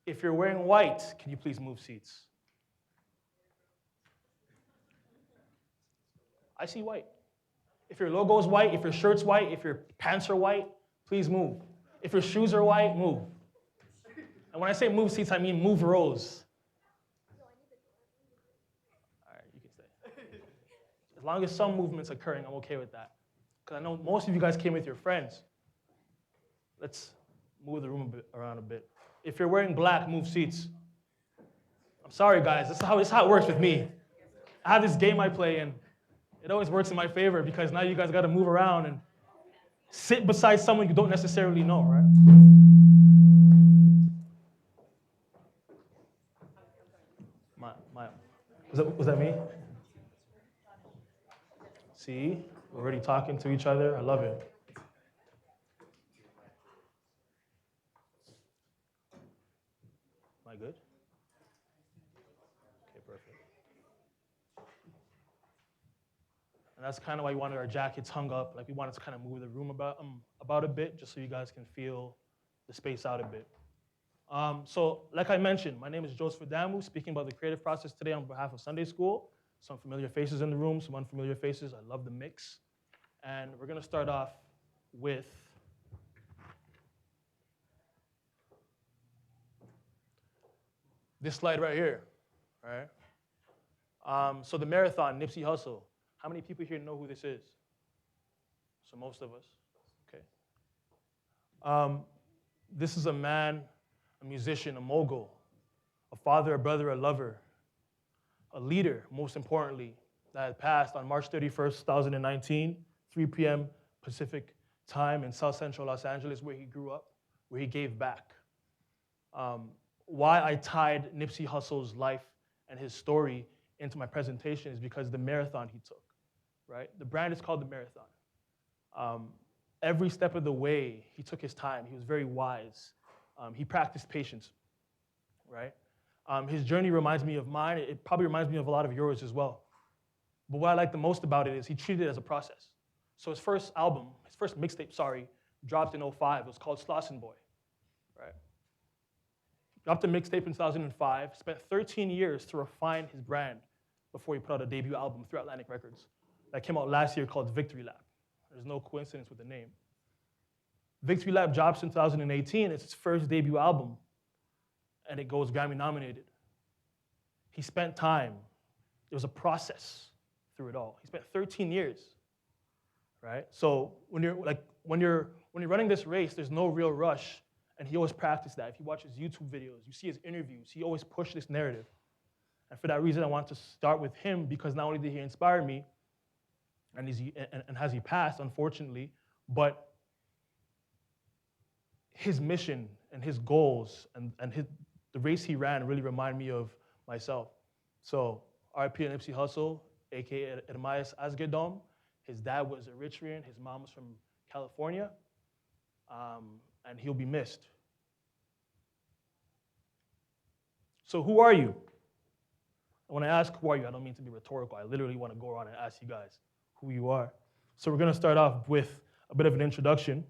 If you're wearing white, can you please move seats? I see white. If your logo is white, if your shirt's white, if your pants are white, please move. If your shoes are white, move. And when I say move seats, I mean move rows. All right, you can stay. As long as some movement's occurring, I'm okay with that. Because I know most of you guys came with your friends. Let's move the room around a bit. If you're wearing black, move seats. I'm sorry, guys. This is how it works with me. I have this game I play, and it always works in my favor because now you guys got to move around and sit beside someone you don't necessarily know, right? Was that me? See, we're already talking to each other. I love it. Am I good? Okay, perfect. And that's kind of why we wanted our jackets hung up. Like we wanted to kind of move the room about a bit, just so you guys can feel the space out a bit. So, like I mentioned, my name is Josef Adamu, speaking about the creative process today on behalf of Sunday School. Some familiar faces in the room, some unfamiliar faces. I love the mix. And we're going to start off with this slide right here, right? So the marathon, Nipsey Hussle. How many people here know who this is? So most of us, okay. This is a man, a musician, a mogul, a father, a brother, a lover, a leader, most importantly, that had passed on March 31st, 2019, 3 p.m. Pacific time in South Central Los Angeles, where he grew up, where he gave back. Why I tied Nipsey Hussle's life and his story into my presentation is because the marathon he took, right? The brand is called the Marathon. Every step of the way, he took his time. He was very wise. He practiced patience, right? His journey reminds me of mine. It probably reminds me of a lot of yours as well. But what I like the most about it is he treated it as a process. So his first album, his first mixtape, dropped in 2005. It was called Slossin' Boy, right? Dropped a mixtape in 2005, spent 13 years to refine his brand before he put out a debut album through Atlantic Records that came out last year called Victory Lap. There's no coincidence with the name. Victory Lap drops in 2018. It's his first debut album, and it goes Grammy nominated. He spent time. It was a process through it all. He spent 13 years, right? So when you're running this race, there's no real rush, and he always practiced that. If you watch his YouTube videos, you see his interviews, he always pushed this narrative. And for that reason, I want to start with him because not only did he inspire me, and has he passed, unfortunately, but his mission and his goals and the race he ran really remind me of myself. So RIP Nipsey Hussle, aka Ermayes Asgedom. His dad was Eritrean, his mom was from California, and he'll be missed. So who are you? When I ask who are you, I don't mean to be rhetorical. I literally want to go around and ask you guys who you are. So we're going to start off with a bit of an introduction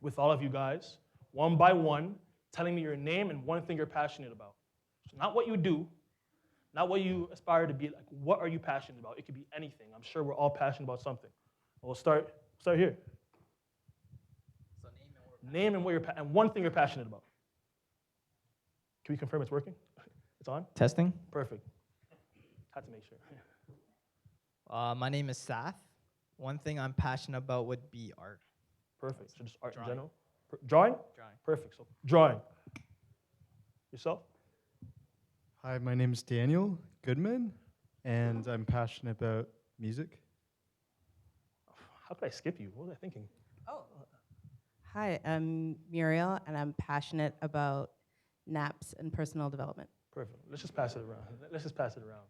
with all of you guys, one by one, telling me your name and one thing you're passionate about. So not what you do, not what you aspire to be, like what are you passionate about? It could be anything. I'm sure we're all passionate about something. We'll start here. So name and one thing you're passionate about. Can we confirm it's working? It's on? Testing. Perfect. Had to make sure. My name is Sath. One thing I'm passionate about would be art. Perfect. So just art Drawing. in general? Drawing? Drawing. Perfect. So drawing. Yourself? Hi, my name is Daniel Goodman, and I'm passionate about music. How could I skip you? What was I thinking? Oh. Hi, I'm Muriel, and I'm passionate about naps and personal development. Perfect. Let's just pass it around.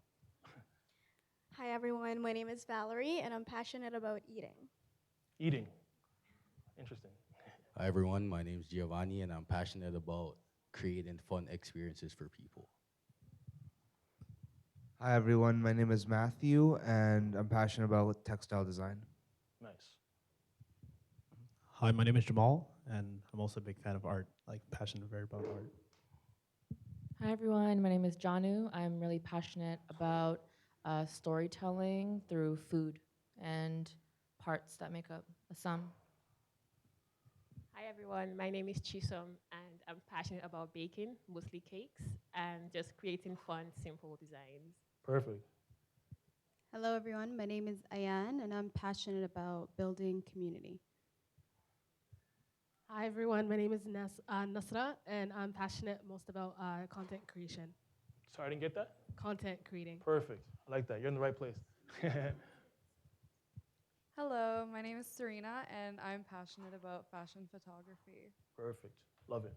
Hi everyone, my name is Valerie and I'm passionate about eating. Eating. Interesting. Hi everyone, my name is Giovanni and I'm passionate about creating fun experiences for people. Hi everyone, my name is Matthew and I'm passionate about textile design. Nice. Hi, my name is Jamal and I'm also a big fan of art, like passionate very about art. Hi everyone, my name is Janu. I'm really passionate about storytelling through food and parts that make up a sum. Hi everyone, my name is Chisom and I'm passionate about baking, mostly cakes, and just creating fun, simple designs. Perfect. Hello, everyone. My name is Ayan, and I'm passionate about building community. Hi everyone, my name is Nasra, and I'm passionate most about content creation. Sorry, I didn't get that? Content creating. Perfect. I like that. You're in the right place. Hello, my name is Serena, and I'm passionate about fashion photography. Perfect. Love it.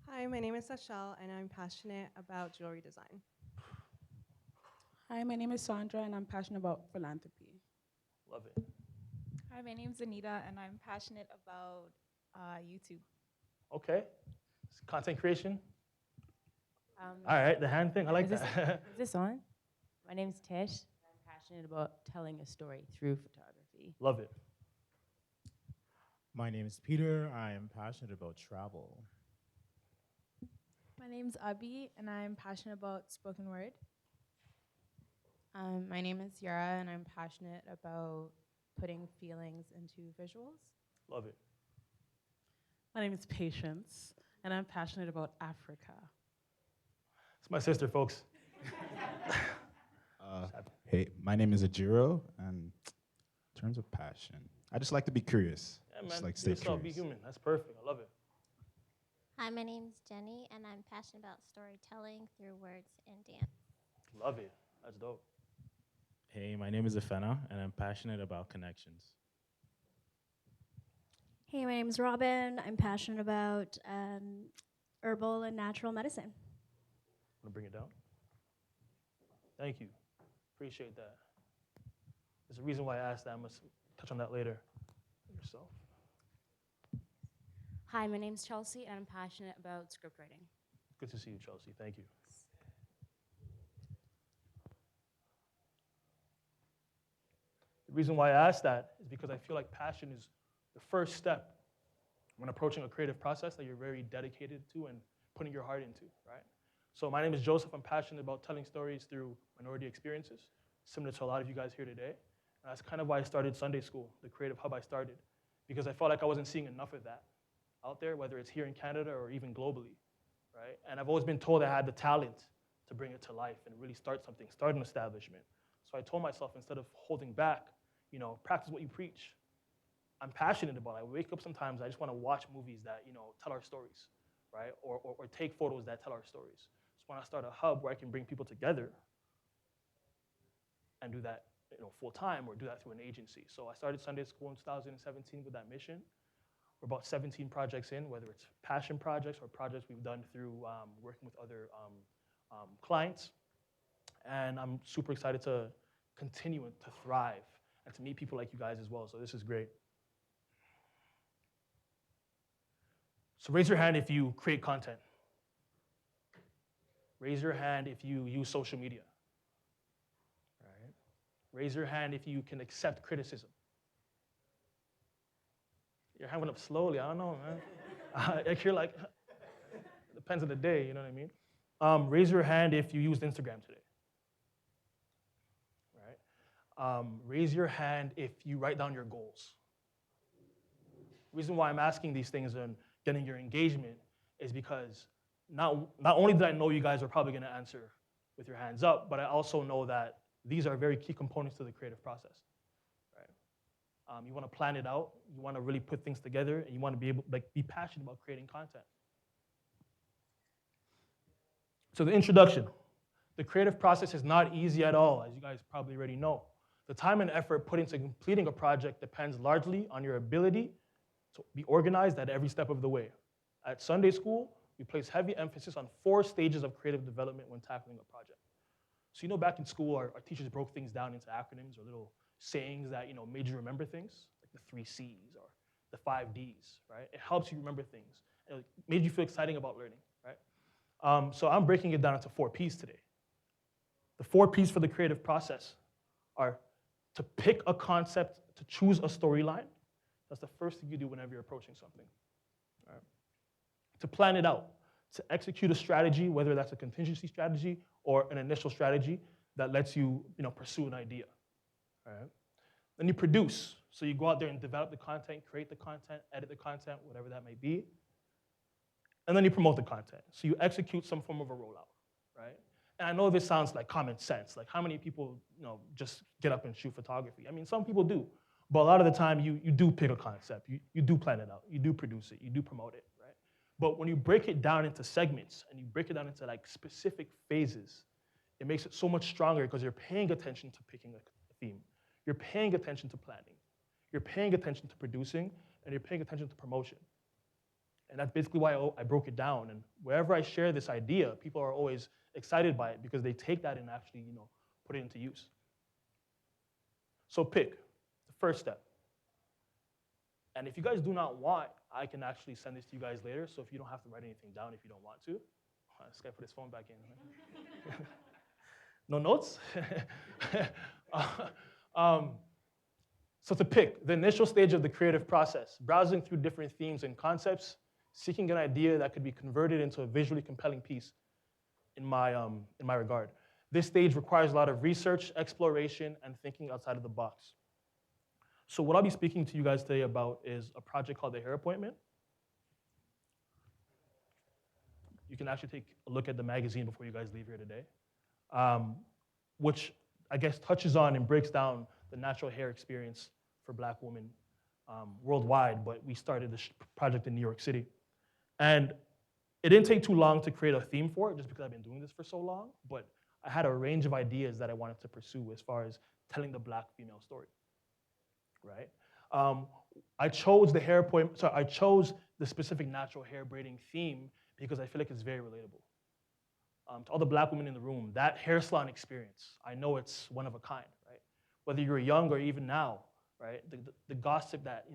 Hi, my name is Sashal, and I'm passionate about jewelry design. Hi, my name is Sandra, and I'm passionate about philanthropy. Love it. Hi, my name's Anita, and I'm passionate about YouTube. Okay. Content creation. All right, the hand thing. I like that. Is this on? My name's Tish. I'm passionate about telling a story through photography. Love it. My name is Peter. I am passionate about travel. My name's Abby, and I'm passionate about spoken word. My name is Yara, and I'm passionate about putting feelings into visuals. Love it. My name is Patience, and I'm passionate about Africa. It's my sister, folks. Hey, my name is Ajiro, and in terms of passion, I just like to be curious. Yeah, man. Just like Be stay yourself, curious. be human. That's perfect. I love it. Hi, my name's Jenny, and I'm passionate about storytelling through words and dance. Love it. That's dope. Hey, my name is Afena, and I'm passionate about connections. Hey, my name is Robin. I'm passionate about herbal and natural medicine. Want to bring it down? Thank you. Appreciate that. There's a reason why I asked that. I must touch on that later. Yourself. Hi, my name's Chelsea, and I'm passionate about script writing. Good to see you, Chelsea. Thank you. The reason why I asked that is because I feel like passion is the first step when approaching a creative process that you're very dedicated to and putting your heart into, right? So my name is Joseph. I'm passionate about telling stories through minority experiences, similar to a lot of you guys here today. And that's kind of why I started Sunday School, the creative hub I started, because I felt like I wasn't seeing enough of that out there, whether it's here in Canada or even globally, right? And I've always been told I had the talent to bring it to life and really start something, start an establishment. So I told myself, instead of holding back, practice what you preach. I'm passionate about it. I wake up sometimes, I just want to watch movies that, tell our stories, right? Or take photos that tell our stories. So when I start a hub where I can bring people together and do that, full time, or do that through an agency. So I started Sunday School in 2017 with that mission. We're about 17 projects in, whether it's passion projects or projects we've done through working with other clients. And I'm super excited to continue to thrive and to meet people like you guys as well. So this is great. So raise your hand if you create content. Raise your hand if you use social media. Right? Raise your hand if you can accept criticism. Your hand went up slowly. I don't know, man. Like you're like, depends on the day, you know what I mean? Raise your hand if you used Instagram today. Right? Raise your hand if you write down your goals. The reason why I'm asking these things and getting your engagement is because not only did I know you guys are probably going to answer with your hands up, but I also know that these are very key components to the creative process. Right? You want to plan it out, you want to really put things together, and you want to be able be passionate about creating content. So the introduction. The creative process is not easy at all, as you guys probably already know. The time and effort put into completing a project depends largely on your ability to be organized at every step of the way. At Sunday School, we place heavy emphasis on 4 stages of creative development when tackling a project. So back in school, our teachers broke things down into acronyms or little sayings that made you remember things, like the 3 C's or the 5 D's, right? It helps you remember things. It made you feel exciting about learning, right? So I'm breaking it down into 4 P's today. The 4 P's for the creative process are to pick a concept, to choose a storyline. That's the first thing you do whenever you're approaching something. right? To plan it out, to execute a strategy, whether that's a contingency strategy or an initial strategy that lets you, pursue an idea. Right? Then you produce. So you go out there and develop the content, create the content, edit the content, whatever that may be. And then you promote the content. So you execute some form of a rollout, right? And I know this sounds like common sense. Like how many people, just get up and shoot photography? I mean, some people do. But a lot of the time you do pick a concept. You do plan it out. You do produce it. You do promote it, right? But when you break it down into segments and you break it down into like specific phases, it makes it so much stronger because you're paying attention to picking a theme. You're paying attention to planning. You're paying attention to producing, and you're paying attention to promotion. And that's basically why I broke it down. And wherever I share this idea, people are always excited by it because they take that and actually, put it into use. So pick, the first step. And if you guys do not want, I can actually send this to you guys later. So if you don't have to write anything down if you don't want to. This guy put his phone back in. No notes? So to pick, the initial stage of the creative process, browsing through different themes and concepts, seeking an idea that could be converted into a visually compelling piece in my regard. This stage requires a lot of research, exploration, and thinking outside of the box. So what I'll be speaking to you guys today about is a project called The Hair Appointment. You can actually take a look at the magazine before you guys leave here today, which I guess touches on and breaks down the natural hair experience for Black women worldwide, but we started this project in New York City. And it didn't take too long to create a theme for it, just because I've been doing this for so long, but I had a range of ideas that I wanted to pursue as far as telling the Black female story, right? I chose the hair appointment, I chose the specific natural hair braiding theme because I feel like it's very relatable. To all the Black women in the room, that hair salon experience, I know it's one of a kind, right? Whether you're young or even now, right? The gossip that,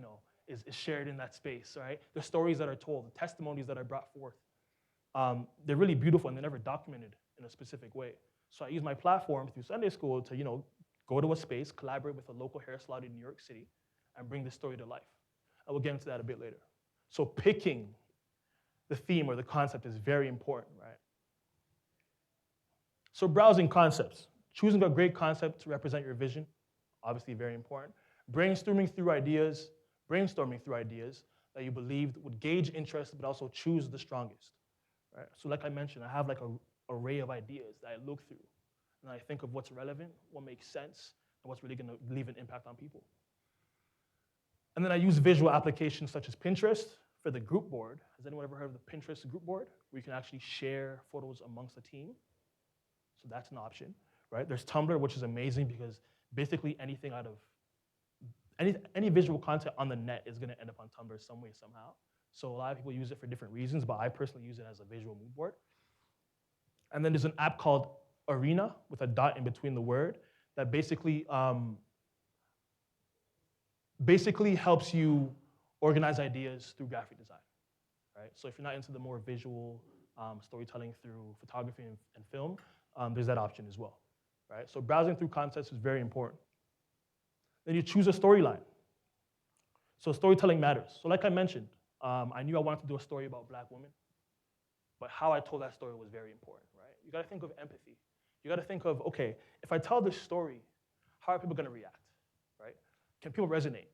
is shared in that space, right? The stories that are told, the testimonies that are brought forth, they're really beautiful and they're never documented in a specific way. So I use my platform through Sunday school to, go to a space, collaborate with a local hair salon in New York City, and bring the story to life. I will get into that a bit later. So picking the theme or the concept is very important, right? So browsing concepts, choosing a great concept to represent your vision, obviously very important. Brainstorming through ideas that you believed would gauge interest, but also choose the strongest, right? So like I mentioned, I have like an array of ideas that I look through, and I think of what's relevant, what makes sense, and what's really gonna leave an impact on people. And then I use visual applications such as Pinterest for the group board. Has anyone ever heard of the Pinterest group board? Where you can actually share photos amongst the team. So that's an option, right? There's Tumblr, which is amazing because basically anything out of, any visual content on the net is gonna end up on Tumblr some way, somehow. So a lot of people use it for different reasons, but I personally use it as a visual mood board. And then there's an app called Arena with a dot in between the word that basically helps you organize ideas through graphic design, right? So if you're not into the more visual storytelling through photography and film, there's that option as well, right? So browsing through concepts is very important. Then you choose a storyline. So storytelling matters. So like I mentioned, I knew I wanted to do a story about Black women, but how I told that story was very important, right? You gotta think of empathy. You gotta think of, okay, if I tell this story, how are people gonna react, right? Can people resonate,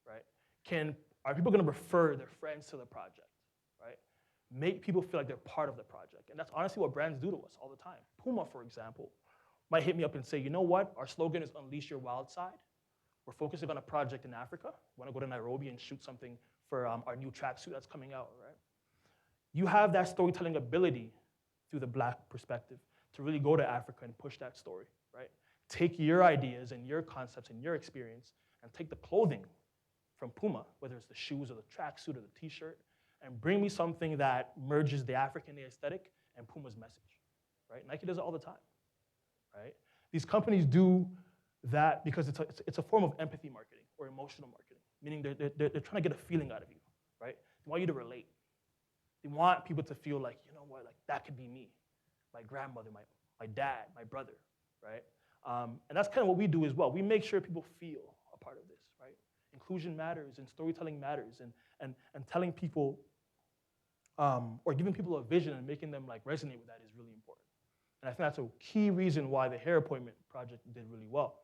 right? Are people gonna refer their friends to the project, right? Make people feel like they're part of the project. And that's honestly what brands do to us all the time. Puma, for example, might hit me up and say, you know what? Our slogan is Unleash Your Wild Side. We're focusing on a project in Africa. We want to go to Nairobi and shoot something for our new tracksuit that's coming out, right? You have that storytelling ability through the Black perspective to really go to Africa and push that story, right? Take your ideas and your concepts and your experience and take the clothing from Puma, whether it's the shoes or the tracksuit or the t-shirt, and bring me something that merges the African aesthetic and Puma's message, right? Nike does it all the time, right? These companies do that because it's a form of empathy marketing or emotional marketing, meaning they're trying to get a feeling out of you, right? They want you to relate. They want people to feel like, you know what, like that could be me, my grandmother, my dad, my brother, right? And that's kind of what we do as well. We make sure people feel a part of this, right? Inclusion matters and storytelling matters and telling people or giving people a vision and making them like resonate with that is really important. And I think that's a key reason why the hair appointment project did really well.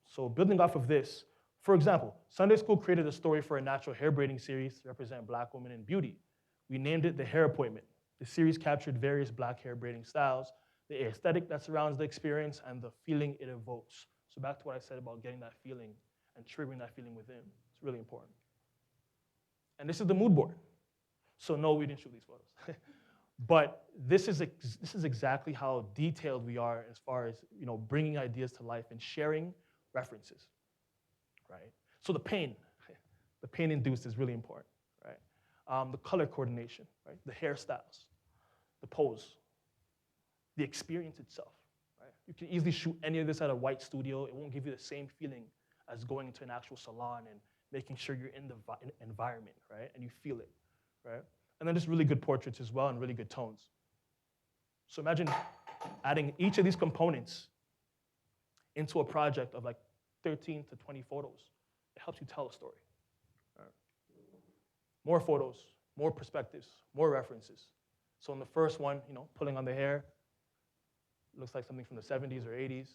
So building off of this, for example, Sunday School created a story for a natural hair braiding series to represent Black women in beauty. We named it The Hair Appointment. The series captured various Black hair braiding styles, the aesthetic that surrounds the experience, and the feeling it evokes. So back to what I said about getting that feeling and triggering that feeling within. It's really important. And this is the mood board. So no, we didn't shoot these photos. But this is exactly how detailed we are as far as bringing ideas to life and sharing references, right? So the pain induced is really important, right? The color coordination, right? The hairstyles, the pose, the experience itself, right? You can easily shoot any of this at a white studio. It won't give you the same feeling as going into an actual salon and making sure you're in the environment, right? And you feel it, right? And then just really good portraits as well and really good tones. So imagine adding each of these components into a project of like 13 to 20 photos. It helps you tell a story. Right? More photos, more perspectives, more references. So in the first one, pulling on the hair, looks like something from the 70s or 80s,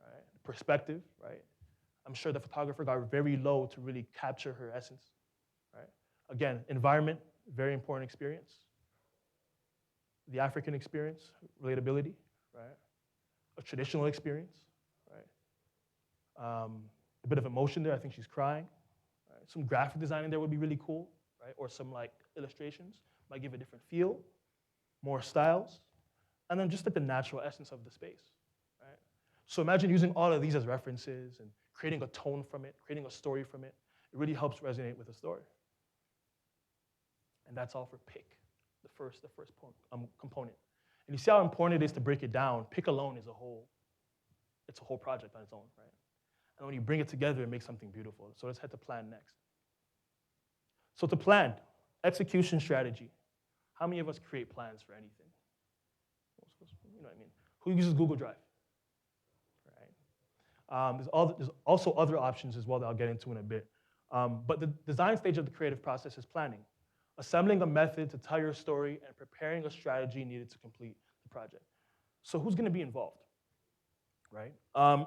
right? Perspective, right? I'm sure the photographer got very low to really capture her essence, right? Again, environment, very important experience. The African experience, relatability, right? A traditional experience, right? A bit of emotion there. I think she's crying. Right? Some graphic design in there would be really cool, right? Or some like illustrations might give a different feel, more styles, and then just like the natural essence of the space, right? So imagine using all of these as references and creating a tone from it, creating a story from it. It really helps resonate with the story. And that's all for pick, the first component. And you see how important it is to break it down. Pick alone is it's a whole project on its own, right? And when you bring it together, it makes something beautiful. So let's head to plan next. So to plan, execution strategy. How many of us create plans for anything? You know what I mean? Who uses Google Drive? Right? There's also other options as well that I'll get into in a bit. But the design stage of the creative process is planning. Assembling a method to tell your story and preparing a strategy needed to complete the project. So who's going to be involved, right?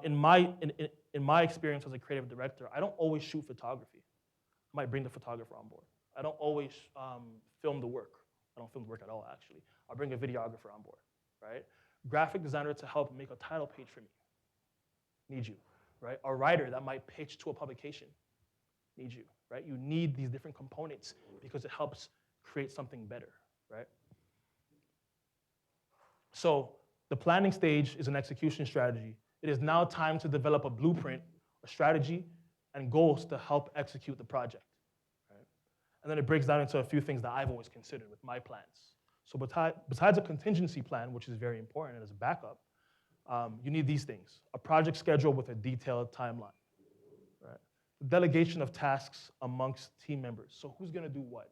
In my experience as a creative director, I don't always shoot photography. I might bring the photographer on board. I don't always film the work. I don't film the work at all, actually. I'll bring a videographer on board, right? Graphic designer to help make a title page for me. Need you, right? A writer that might pitch to a publication. Need you, right? You need these different components because it helps create something better, right? So the planning stage is an execution strategy. It is now time to develop a blueprint, a strategy, and goals to help execute the project, right? And then it breaks down into a few things that I've always considered with my plans. So besides a contingency plan, which is very important as a backup, you need these things: a project schedule with a detailed timeline, right? Delegation of tasks amongst team members. So who's gonna do what,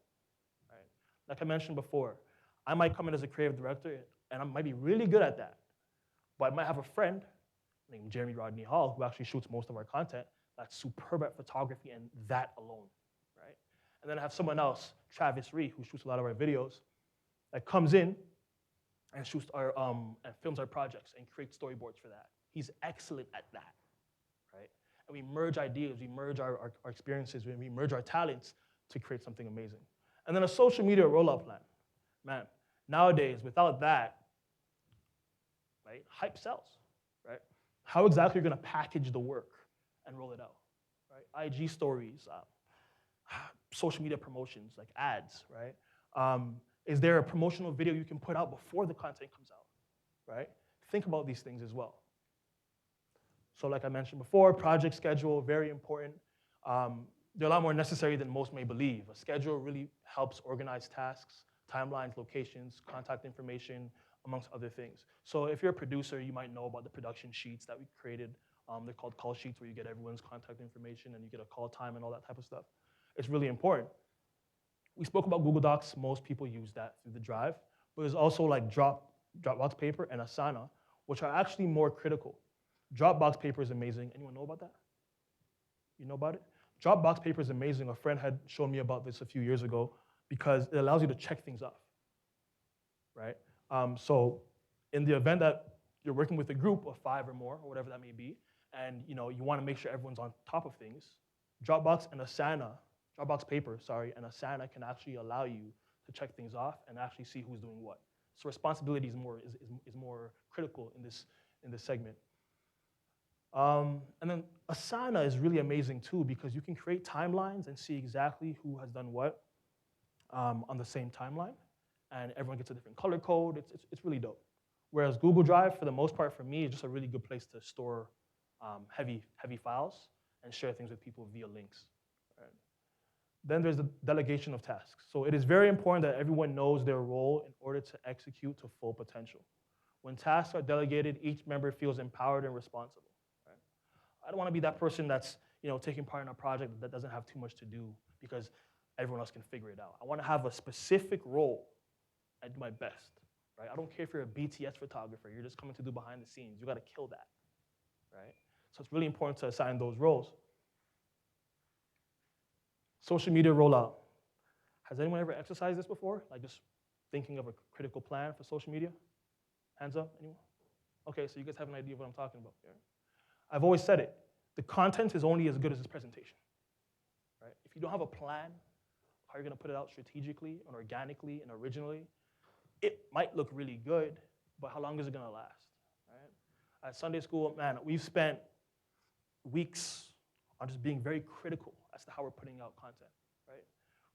right? Like I mentioned before, I might come in as a creative director and I might be really good at that, but I might have a friend named Jeremy Rodney Hall who actually shoots most of our content that's superb at photography and that alone, right? And then I have someone else, Travis Ree, who shoots a lot of our videos, that comes in and shoots our and films our projects and creates storyboards for that. He's excellent at that, right? And we merge ideas, we merge our experiences, we merge our talents to create something amazing. And then a social media rollout plan. Man, nowadays, without that, right, hype sells, right? How exactly are you gonna package the work and roll it out, right? IG stories, social media promotions, like ads, right? Is there a promotional video you can put out before the content comes out, right? Think about these things as well. So like I mentioned before, project schedule, very important. They're a lot more necessary than most may believe. A schedule really helps organize tasks, timelines, locations, contact information, amongst other things. So if you're a producer, you might know about the production sheets that we created. They're called call sheets, where you get everyone's contact information and you get a call time and all that type of stuff. It's really important. We spoke about Google Docs. Most people use that through the Drive, but there's also like Dropbox Paper and Asana, which are actually more critical. Dropbox Paper is amazing. Anyone know about that? You know about it? Dropbox Paper is amazing. A friend had shown me about this a few years ago because it allows you to check things off, right? So in the event that you're working with a group of 5 or more, or whatever that may be, and you want to make sure everyone's on top of things, Dropbox paper, and Asana can actually allow you to check things off and actually see who's doing what. So responsibility is more critical in this segment. And then Asana is really amazing too, because you can create timelines and see exactly who has done what on the same timeline, and everyone gets a different color code. It's really dope. Whereas Google Drive, for the most part, for me, is just a really good place to store heavy files and share things with people via links. Right? Then there's the delegation of tasks. So it is very important that everyone knows their role in order to execute to full potential. When tasks are delegated, each member feels empowered and responsible. Right? I don't want to be that person that's taking part in a project that doesn't have too much to do because everyone else can figure it out. I want to have a specific role and do my best. Right? I don't care if you're a BTS photographer. You're just coming to do behind the scenes. You got to kill that. Right? So it's really important to assign those roles. Social media rollout. Has anyone ever exercised this before? Like just thinking of a critical plan for social media? Hands up, anyone? Okay, so you guys have an idea of what I'm talking about. Yeah. I've always said it. The content is only as good as its presentation. Right? If you don't have a plan, how you're going to put it out strategically and organically and originally, it might look really good, but how long is it going to last? Right? At Sunday school, man, we've spent weeks on just being very critical as to how we're putting out content. Right?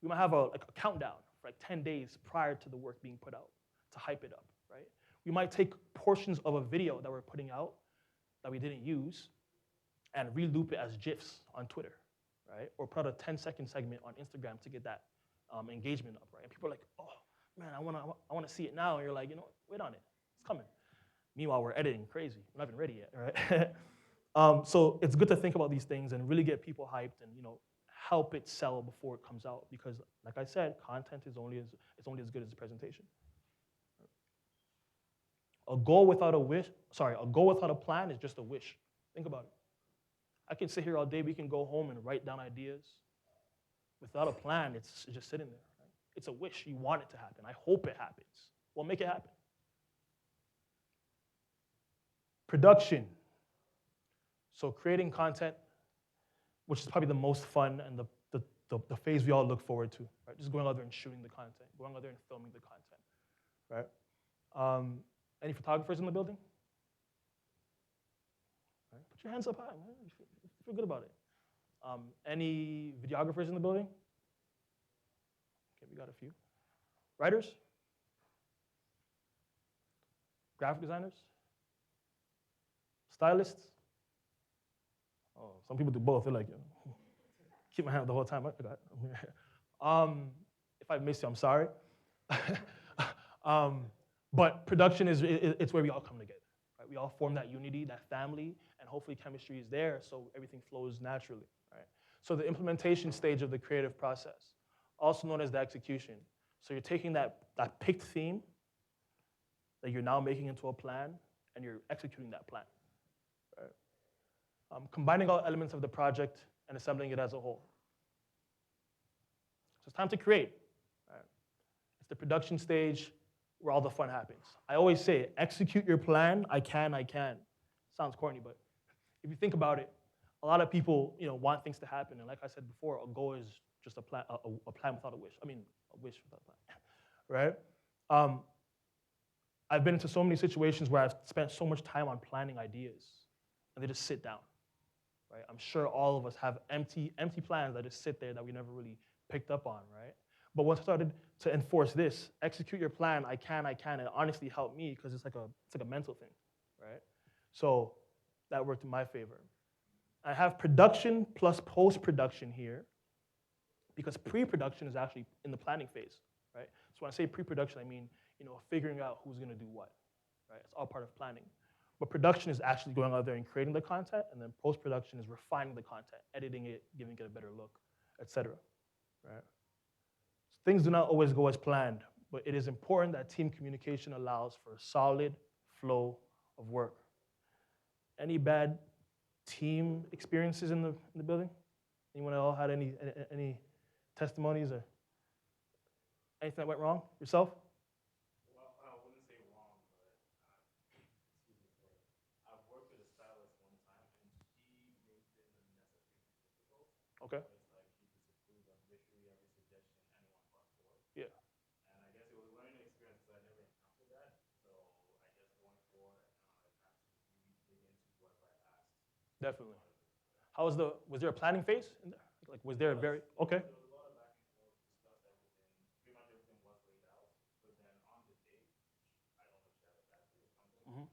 We might have a countdown for like 10 days prior to the work being put out to hype it up. Right? We might take portions of a video that we're putting out that we didn't use and reloop it as GIFs on Twitter, right? Or put a 10-second segment on Instagram to get that engagement up, right? And people are like, oh, man, I want to see it now. And you're like, wait on it. It's coming. Meanwhile, we're editing crazy. We're not even ready yet, right? So it's good to think about these things and really get people hyped and, help it sell before it comes out. Because, like I said, content is only as good as the presentation. A goal without a plan is just a wish. Think about it. I can sit here all day. We can go home and write down ideas. Without a plan, it's just sitting there. Right? It's a wish. You want it to happen. I hope it happens. Well, make it happen. Production. So creating content, which is probably the most fun and the phase we all look forward to. Right? Just going out there and shooting the content, going out there and filming the content. Right? Any photographers in the building? Right. Put your hands up high, man. You feel good about it. Any videographers in the building? Okay, we got a few. Writers? Graphic designers? Stylists? Oh, some people do both. They're like, keep my hand up the whole time. I forgot. If I missed you, I'm sorry. But production it's where we all come together. Right? We all form that unity, that family, and hopefully chemistry is there so everything flows naturally. Right? So the implementation stage of the creative process, also known as the execution. So you're taking that picked theme that you're now making into a plan, and you're executing that plan. Right? Combining all elements of the project and assembling it as a whole. So it's time to create. Right? It's the production stage where all the fun happens. I always say, execute your plan. I can. Sounds corny, but if you think about it, a lot of people, want things to happen. And like I said before, a goal is just a plan without a wish. I mean, a wish without a plan, right? I've been into so many situations where I've spent so much time on planning ideas, and they just sit down, right? I'm sure all of us have empty plans that just sit there that we never really picked up on, right? But once I started to enforce this, execute your plan, I can, it honestly helped me because it's like a mental thing, right? So that worked in my favor. I have production plus post-production here because pre-production is actually in the planning phase, right? So when I say pre-production, I mean, figuring out who's gonna do what, right? It's all part of planning. But production is actually going out there and creating the content, and then post-production is refining the content, editing it, giving it a better look, etc. Right? Things do not always go as planned, but it is important that team communication allows for a solid flow of work. Any bad team experiences in the building? Anyone at all had any testimonies? Or Anything that went wrong? Yourself? Well, I wouldn't say wrong, but excuse me for it. I've worked with a stylist one time, and she made things unnecessarily difficult. Okay. So it's like she disapproved of literally every suggestion anyone brought forward. Yeah. And I guess it was a learning experience because I never encountered that. So I guess going forward, I have to really dig into whatever I asked. Definitely. Was there a planning phase in there? Like, was there a very, okay. There was a lot of back and forth, discussed everything. Pretty much everything was laid out. But then on the day, I don't know if she had a bad day or something.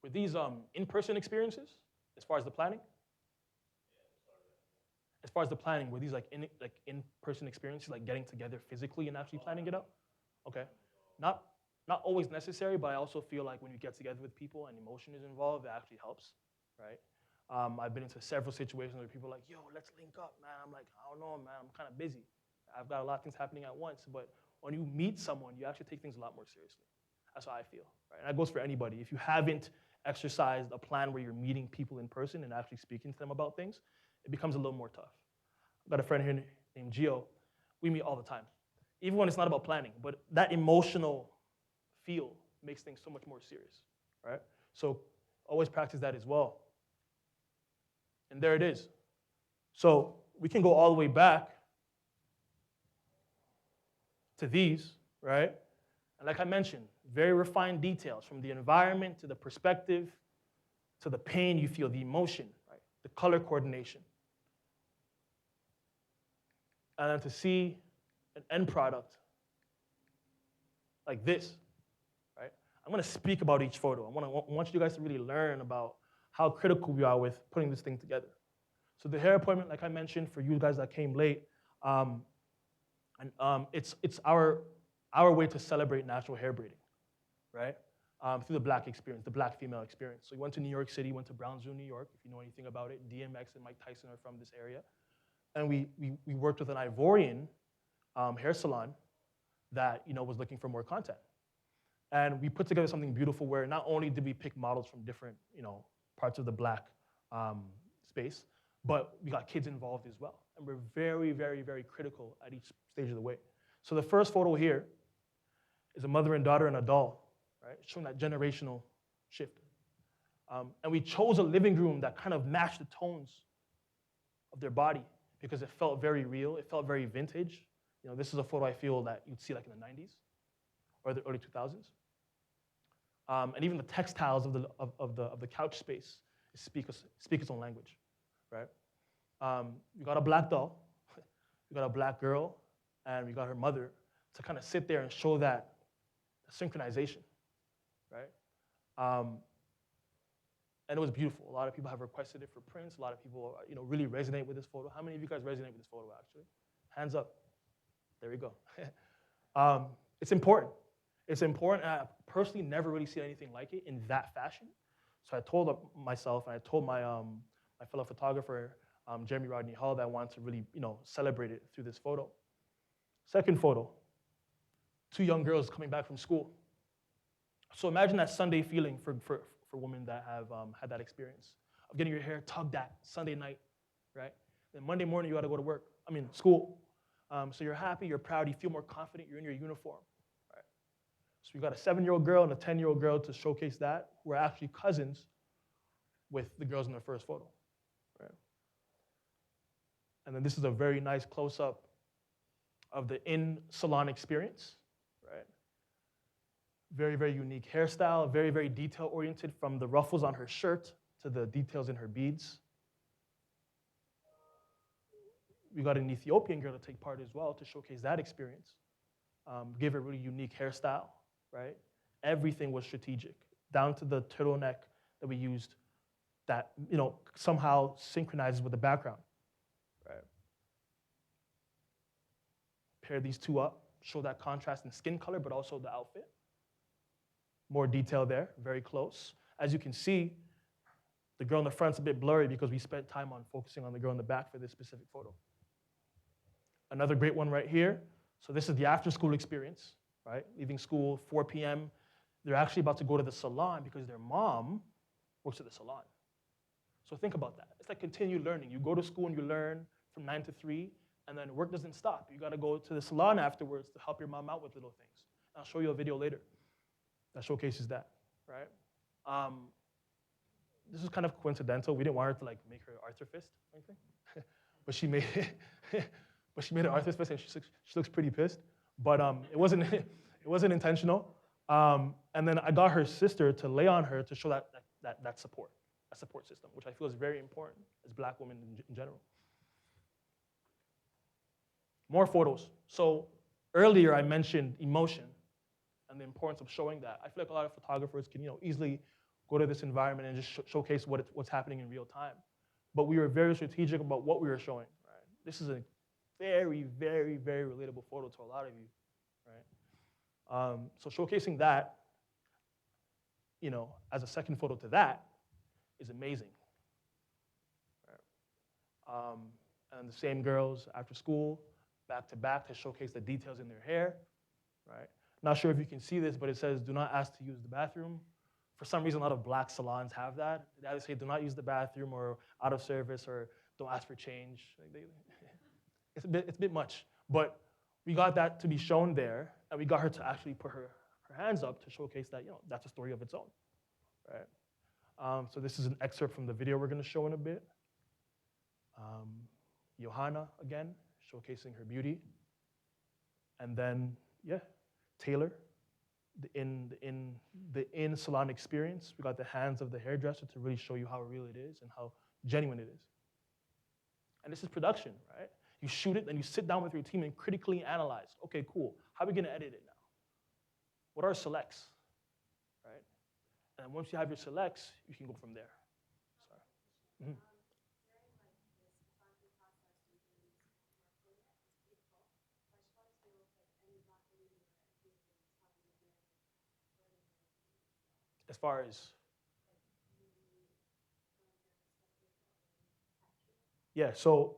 Were these in-person experiences as far as the planning? As far as the planning, were these like in-person experiences, like getting together physically and actually planning it out? Okay. Not always necessary, but I also feel like when you get together with people and emotion is involved, it actually helps, right? I've been into several situations where people are like, yo, let's link up, man. I'm like, I don't know, man. I'm kind of busy. I've got a lot of things happening at once. But when you meet someone, you actually take things a lot more seriously. That's how I feel, right? And that goes for anybody. If you haven't exercised a plan where you're meeting people in person and actually speaking to them about things, it becomes a little more tough. I've got a friend here named Gio. We meet all the time, even when it's not about planning. But that emotional feel makes things so much more serious, right? So always practice that as well. And there it is. So we can go all the way back to these, right? And like I mentioned, very refined details from the environment to the perspective to the pain you feel, the emotion, right? The color coordination. And then to see an end product like this, right? I'm going to speak about each photo. I want you guys to really learn about how critical we are with putting this thing together. So the hair appointment, like I mentioned, for you guys that came late, it's our way to celebrate natural hair braiding, right? Through the Black experience, the Black female experience. So we went to New York City, went to Brownsville, New York, if you know anything about it. DMX and Mike Tyson are from this area. And we worked with an Ivorian hair salon that was looking for more content. And we put together something beautiful where not only did we pick models from different parts of the Black space, but we got kids involved as well. And we're very, very, very critical at each stage of the way. So the first photo here is a mother and daughter and a doll, right? Showing that generational shift. And we chose a living room that kind of matched the tones of their body because it felt very real. It felt very vintage. This is a photo I feel that you'd see like in the 90s or the early 2000s. And even the textiles of the couch space speak its own language, right? You got a Black doll, you got a Black girl, and we got her mother to kind of sit there and show that synchronization, right? And it was beautiful. A lot of people have requested it for prints. A lot of people, really resonate with this photo. How many of you guys resonate with this photo, actually? Hands up. There we go. It's important. It's important. And I personally never really seen anything like it in that fashion. So I told myself, and I told my fellow photographer, Jeremy Rodney Hall, that I wanted to really, celebrate it through this photo. Second photo, 2 young girls coming back from school. So imagine that Sunday feeling for women that have had that experience of getting your hair tugged at Sunday night, right? Then Monday morning, you got to go to school. So you're happy, you're proud, you feel more confident, you're in your uniform, right? So you got a 7-year-old girl and a 10-year-old girl to showcase that, who are actually cousins with the girls in their first photo, right? And then this is a very nice close-up of the in-salon experience, right? Very, very unique hairstyle, very, very detail-oriented from the ruffles on her shirt to the details in her beads. We got an Ethiopian girl to take part as well to showcase that experience. Give her a really unique hairstyle, right? Everything was strategic, down to the turtleneck that we used that, somehow synchronizes with the background, right? Pair these two up, show that contrast in skin color, but also the outfit. More detail there, very close. As you can see, the girl in the front's a bit blurry because we spent time on focusing on the girl in the back for this specific photo. Another great one right here. So this is the after-school experience, right? Leaving school, 4 p.m. They're actually about to go to the salon because their mom works at the salon. So think about that. It's like continued learning. You go to school and you learn from 9 to 3. And then work doesn't stop. You gotta go to the salon afterwards to help your mom out with little things. I'll show you a video later that showcases that, right? This is kind of coincidental. We didn't want her to like make her Arthur fist or anything, but she made but she made an Arthur fist, and she looks pretty pissed. But it wasn't it wasn't intentional. And then I got her sister to lay on her to show that support, a support system, which I feel is very important as Black women in general. More photos. So earlier I mentioned emotion and the importance of showing that. I feel like a lot of photographers can, easily go to this environment and just showcase what's happening in real time. But we were very strategic about what we were showing. Right? This is a very, very, very relatable photo to a lot of you. Right? So showcasing that, as a second photo to that, is amazing. Right? And the same girls after school, back to back, to showcase the details in their hair. Right? Not sure if you can see this, but it says, "Do not ask to use the bathroom." For some reason, a lot of Black salons have that. They either say, "Do not use the bathroom," or "out of service," or "don't ask for change." It's a bit much. But we got that to be shown there, and we got her to actually put her hands up to showcase that, that's a story of its own. Right? So this is an excerpt from the video we're going to show in a bit. Johanna, again, showcasing her beauty. And then, Taylor, the in-salon experience. We got the hands of the hairdresser to really show you how real it is and how genuine it is. And this is production, right? You shoot it, then you sit down with your team and critically analyze. Okay, cool. How are we going to edit it now? What are selects, right? And once you have your selects, you can go from there. Sorry. Mm-hmm. As far as, so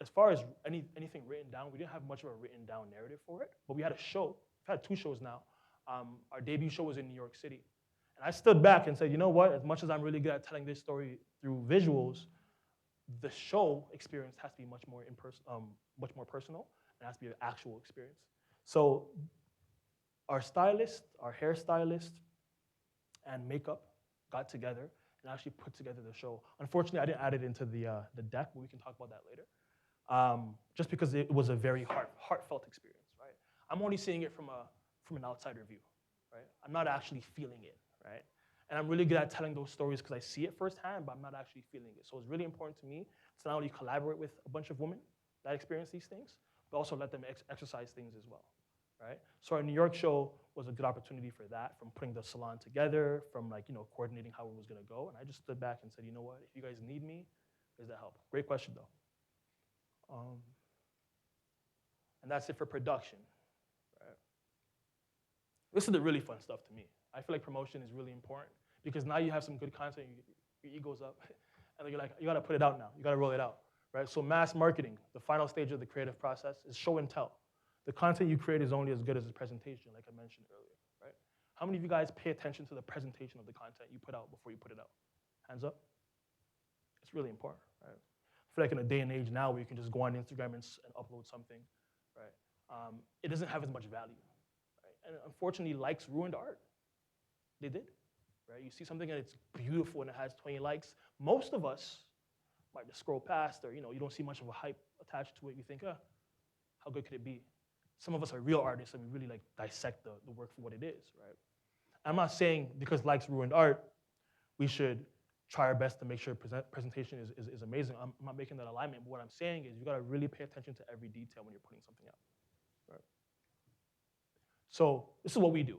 as far as anything written down, we didn't have much of a written down narrative for it, but we had a show. We've had 2 shows now. Our debut show was in New York City. And I stood back and said, you know what, as much as I'm really good at telling this story through visuals, the show experience has to be much more personal, and it has to be an actual experience. So our stylist, our hairstylist, and makeup got together and actually put together the show. Unfortunately, I didn't add it into the deck, but we can talk about that later. Just because it was a very heartfelt experience, right? I'm only seeing it from an outsider view, right? I'm not actually feeling it, right? And I'm really good at telling those stories because I see it firsthand, but I'm not actually feeling it. So it's really important to me to not only collaborate with a bunch of women that experience these things, but also let them exercise things as well. Right? So our New York show was a good opportunity for that, from putting the salon together, from coordinating how it was going to go. And I just stood back and said, you know what, if you guys need me, there's that help. Great question, though. And that's it for production. Right? This is the really fun stuff to me. I feel like promotion is really important because now you have some good content, your ego's up, and then you're like, you got to put it out now. You got to roll it out. Right? So mass marketing, the final stage of the creative process, is show and tell. The content you create is only as good as its presentation, like I mentioned earlier, right? How many of you guys pay attention to the presentation of the content you put out before you put it out? Hands up. It's really important, right? I feel like in a day and age now where you can just go on Instagram and upload something, right? It doesn't have as much value, right? And unfortunately, likes ruined art. They did, right? You see something and it's beautiful and it has 20 likes. Most of us might just scroll past, or you don't see much of a hype attached to it. You think, how good could it be? Some of us are real artists and we really dissect the work for what it is, right? I'm not saying because likes ruined art, we should try our best to make sure presentation is amazing. I'm not making that alignment, but what I'm saying is you gotta really pay attention to every detail when you're putting something out, right? So this is what we do.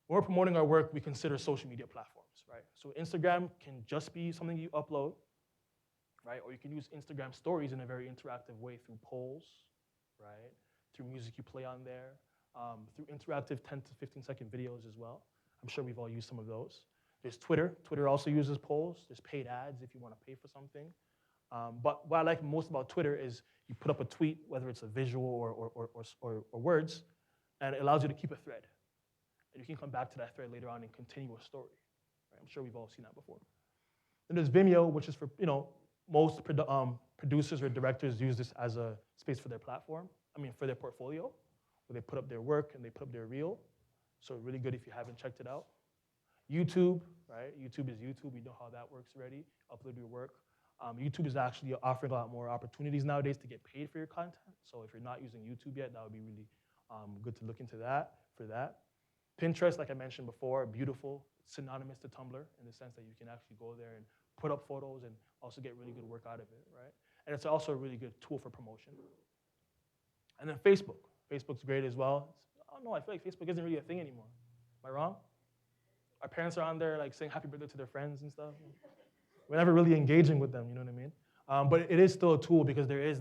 When we're promoting our work, we consider social media platforms, right? So Instagram can just be something you upload, right? Or you can use Instagram stories in a very interactive way through polls, right? Through music you play on there, through interactive 10 to 15-second videos as well. I'm sure we've all used some of those. There's Twitter. Twitter also uses polls. There's paid ads if you want to pay for something. But what I like most about Twitter is you put up a tweet, whether it's a visual or words, and it allows you to keep a thread. And you can come back to that thread later on and continue a story. Right? I'm sure we've all seen that before. Then there's Vimeo, which is for most producers or directors use this as a space for their platform, for their portfolio, where they put up their work and they put up their reel. So really good if you haven't checked it out. YouTube, right? YouTube is YouTube. We know how that works already. Upload your work. YouTube is actually offering a lot more opportunities nowadays to get paid for your content. So if you're not using YouTube yet, that would be really good to look into that for that. Pinterest, like I mentioned before, beautiful. It's synonymous to Tumblr in the sense that you can actually go there and put up photos and also get really good work out of it, right? And it's also a really good tool for promotion. And then Facebook. Facebook's great as well. I don't know, I feel like Facebook isn't really a thing anymore. Am I wrong? Our parents are on there like saying happy birthday to their friends and stuff. We're never really engaging with them, you know what I mean? But it is still a tool because there is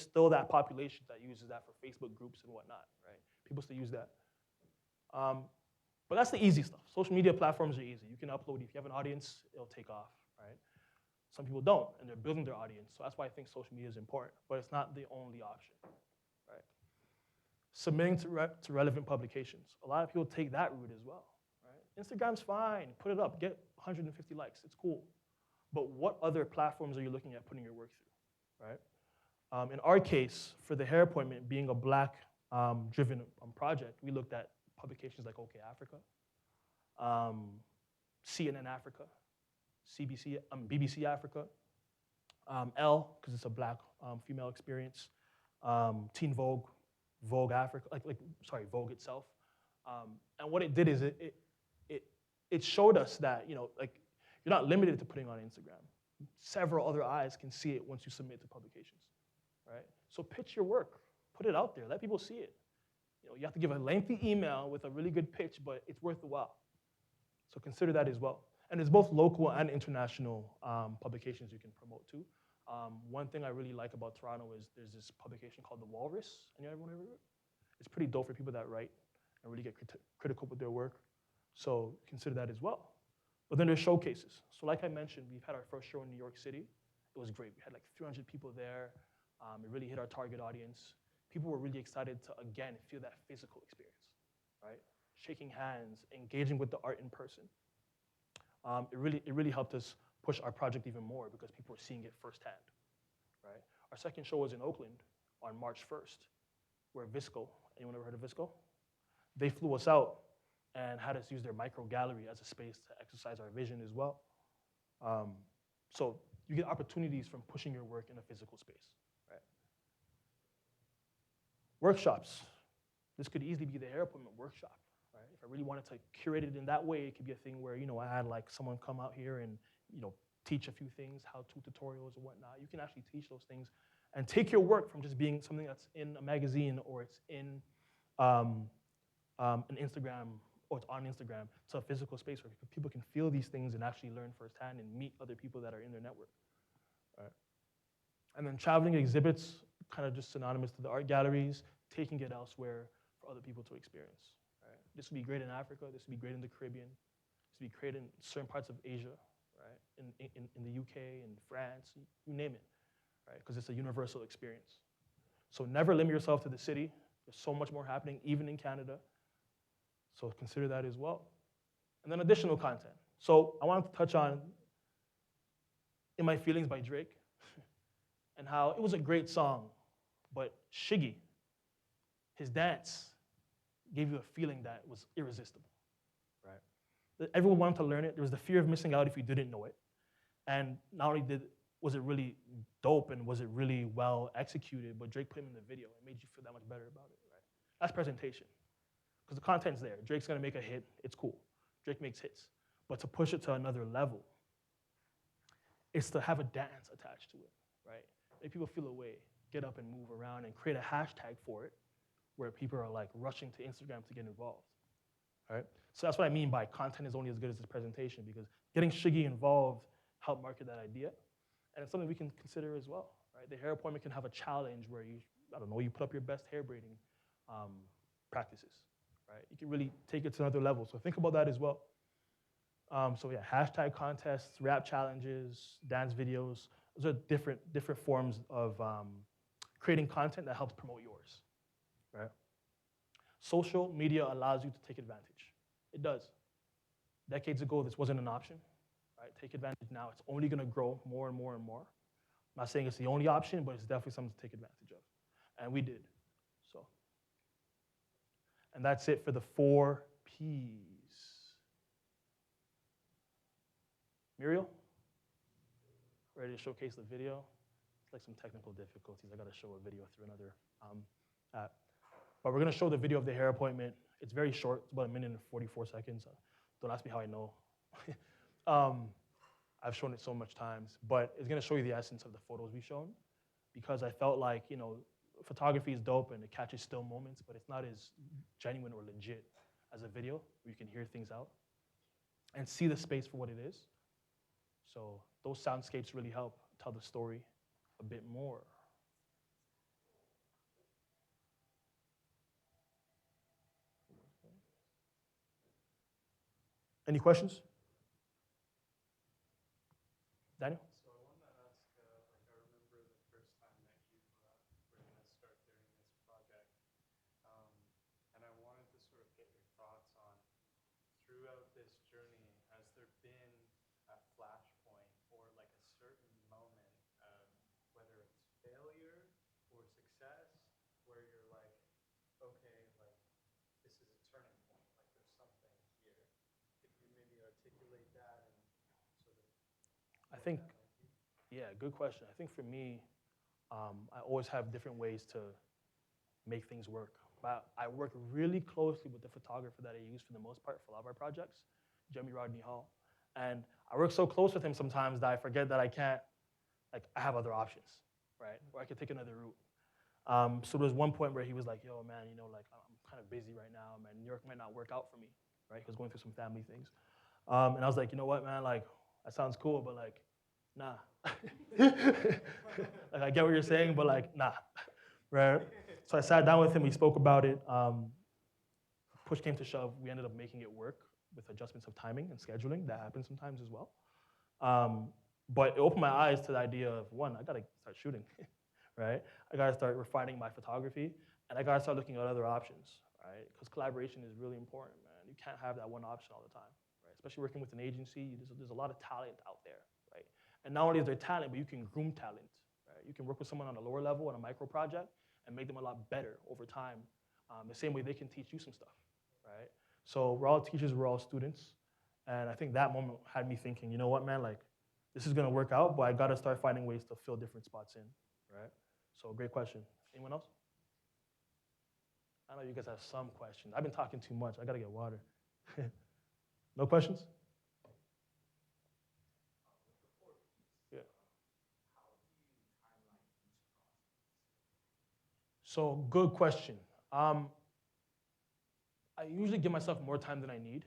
still that population that uses that for Facebook groups and whatnot, right? People still use that. But that's the easy stuff. Social media platforms are easy. You can upload. If you have an audience, it'll take off, right? Some people don't, and they're building their audience. So that's why I think social media is important, but it's not the only option, right? Submitting to relevant publications. A lot of people take that route as well, right? Instagram's fine. Put it up. Get 150 likes. It's cool. But what other platforms are you looking at putting your work through, right? In our case, for the hair appointment being a Black-driven project, we looked at publications like OK Africa, CNN Africa, BBC Africa, Elle, because it's a Black female experience, Teen Vogue, Vogue Africa, Vogue itself. And what it did is it showed us that, you're not limited to putting on Instagram. Several other eyes can see it once you submit to publications, right? So pitch your work, put it out there, let people see it. You have to give a lengthy email with a really good pitch, but it's worth the while. So consider that as well. And there's both local and international publications you can promote to. One thing I really like about Toronto is there's this publication called The Walrus. Anyone ever heard? It's pretty dope for people that write and really get critical with their work. So consider that as well. But then there's showcases. So like I mentioned, we've had our first show in New York City. It was great. We had like 300 people there. It really hit our target audience. People were really excited to, again, feel that physical experience, right? Shaking hands, engaging with the art in person. It really helped us push our project even more because people were seeing it firsthand, right? Our second show was in Oakland on March 1st, where Visco, anyone ever heard of Visco? They flew us out and had us use their micro gallery as a space to exercise our vision as well. So you get opportunities from pushing your work in a physical space, right? Workshops. This could easily be the hair appointment workshop, right? If I really wanted to curate it in that way, it could be a thing where, I had like someone come out here and, teach a few things, how-to tutorials and whatnot. You can actually teach those things and take your work from just being something that's in a magazine or it's in an Instagram or it's on Instagram to a physical space where people can feel these things and actually learn firsthand and meet other people that are in their network. Right? And then traveling exhibits, kind of just synonymous to the art galleries, taking it elsewhere for other people to experience. Right? This would be great in Africa, this would be great in the Caribbean, this would be great in certain parts of Asia, right? In the UK, in France, you name it, right? Because it's a universal experience. So never limit yourself to the city. There's so much more happening, even in Canada. So consider that as well. And then additional content. So I wanted to touch on In My Feelings by Drake and how it was a great song, but Shiggy, his dance, gave you a feeling that was irresistible, right? That everyone wanted to learn it. There was the fear of missing out if you didn't know it. And not only was it really dope and was it really well executed, but Drake put him in the video. It made you feel that much better about it, right? That's presentation. Because the content's there. Drake's gonna make a hit, it's cool. Drake makes hits. But to push it to another level, it's to have a dance attached to it, right? Make people feel a way, get up and move around and create a hashtag for it where people are like rushing to Instagram to get involved, right? So that's what I mean by content is only as good as its presentation because getting Shiggy involved helped market that idea. And it's something we can consider as well, right? The hair appointment can have a challenge where you put up your best hair braiding practices. Right? You can really take it to another level. So think about that as well. So yeah, hashtag contests, rap challenges, dance videos. Those are different forms of creating content that helps promote yours. Right? Social media allows you to take advantage. It does. Decades ago, this wasn't an option. Right? Take advantage now. It's only going to grow more and more and more. I'm not saying it's the only option, but it's definitely something to take advantage of. And we did. So, and that's it for the 4 Ps. Muriel? Ready to showcase the video? It's like some technical difficulties. I got to show a video through another app. But we're going to show the video of the hair appointment. It's very short. It's about 1 minute and 44 seconds. Don't ask me how I know. I've shown it so much times. But it's going to show you the essence of the photos we've shown, because I felt like, you know, photography is dope and it catches still moments, but it's not as genuine or legit as a video where you can hear things out and see the space for what it is. So those soundscapes really help tell the story a bit more. Any questions? Daniel? So I wanted to ask, I remember the first time that you were going to start doing this project, and I wanted to sort of get your thoughts on, throughout this journey, has there been a flashpoint or like a certain moment, whether it's failure or success, where you're like, okay, like this is a turning point, like there's something here. If you maybe articulate that and sort of. I think, yeah, good question. I think for me, I always have different ways to make things work. But I work really closely with the photographer that I use for the most part for a lot of our projects, Jeremy Rodney Hall. And I work so close with him sometimes that I forget that I can't, like, I have other options, right? Or I could take another route. So there was one point where he was like, yo, man, you know, like, I'm kind of busy right now, man. New York might not work out for me, right? He was going through some family things. And I was like, you know what, man, like, that sounds cool, but like, nah. Like, I get what you're saying, but like, nah, right? So I sat down with him, we spoke about it. Push came to shove, we ended up making it work with adjustments of timing and scheduling. That happens sometimes as well. But it opened my eyes to the idea of, one, I gotta start shooting, right? I gotta start refining my photography, and I gotta start looking at other options, right? Because collaboration is really important, man. You can't have that one option all the time, right? Especially working with an agency, there's a lot of talent out there, right? And not only is there talent, but you can groom talent, right? You can work with someone on a lower level on a micro project and make them a lot better over time. The same way they can teach you some stuff, right? So we're all teachers, we're all students. And I think that moment had me thinking, you know what, man, like, this is gonna work out, but I gotta start finding ways to fill different spots in, right? So great question. Anyone else? I know you guys have some questions. I've been talking too much. I gotta get water. No questions? Yeah. So good question. I usually give myself more time than I need,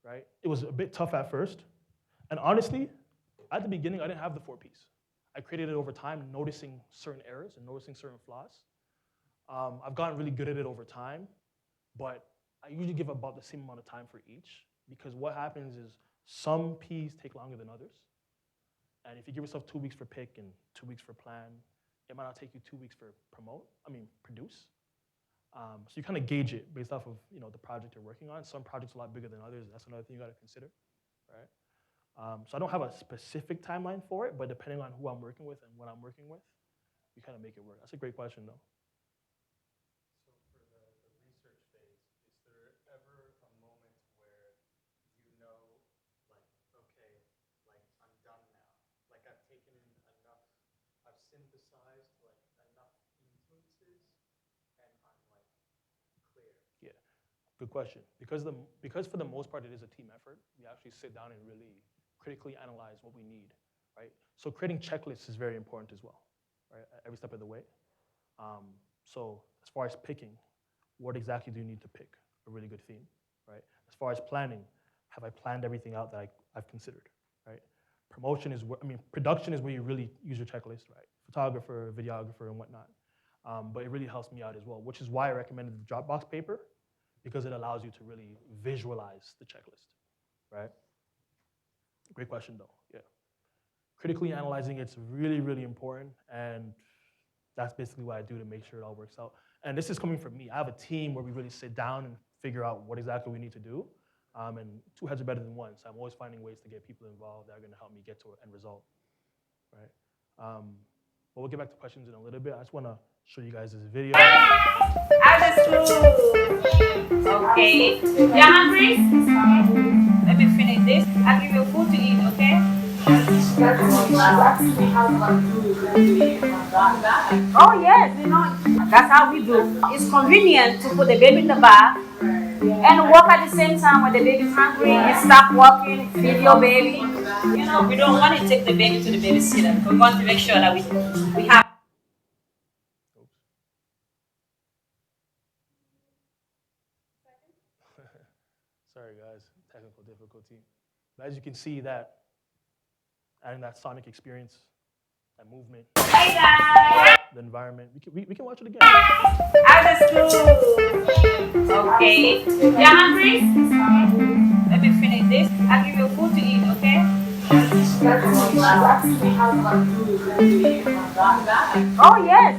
right? It was a bit tough at first. And honestly, at the beginning, I didn't have the 4 Ps. I created it over time, noticing certain errors and noticing certain flaws. I've gotten really good at it over time, but I usually give about the same amount of time for each, because what happens is some Ps take longer than others. And if you give yourself 2 weeks for pick and 2 weeks for plan, it might not take you 2 weeks for produce. So you kind of gauge it based off of, you know, the project you're working on. Some projects are a lot bigger than others. That's another thing you got to consider, right? So I don't have a specific timeline for it, but depending on who I'm working with and what I'm working with, we kind of make it work. That's a great question, though. So for the research phase, is there ever a moment where you know, like, okay, like I'm done now. Like I've taken in enough, I've synthesized like enough influences, and I'm like clear. Yeah, good question. Because for the most part it is a team effort, we actually sit down and really critically analyze what we need, right? So creating checklists is very important as well, right? At every step of the way. So as far as picking, what exactly do you need to pick a really good theme, right? As far as planning, have I planned everything out that I've considered, right? Production is where you really use your checklist, right? Photographer, videographer, and whatnot. But it really helps me out as well, which is why I recommended the Dropbox paper, because it allows you to really visualize the checklist, right? Great question, though, yeah. Critically analyzing it's really, really important, and that's basically what I do to make sure it all works out. And this is coming from me. I have a team where we really sit down and figure out what exactly we need to do, and 2 heads are better than 1, so I'm always finding ways to get people involved that are gonna help me get to an end result, right? But we'll get back to questions in a little bit. I just want to show you guys this video. After school. Okay. You're hungry? Let me finish this. I'll give you food to eat, okay? Oh yes, that's how we do. It's convenient to put the baby in the back and walk at the same time when the baby's hungry. You stop walking, feed your baby. We don't want to take the baby to the babysitter. We want to make sure that we have. Sorry guys, technical difficulty. But as you can see that, adding that sonic experience, that movement, Hey guys! the environment, we can watch it again. After school. Okay. You're hungry? Let me finish this. I'll give you food to eat, okay? Oh yes,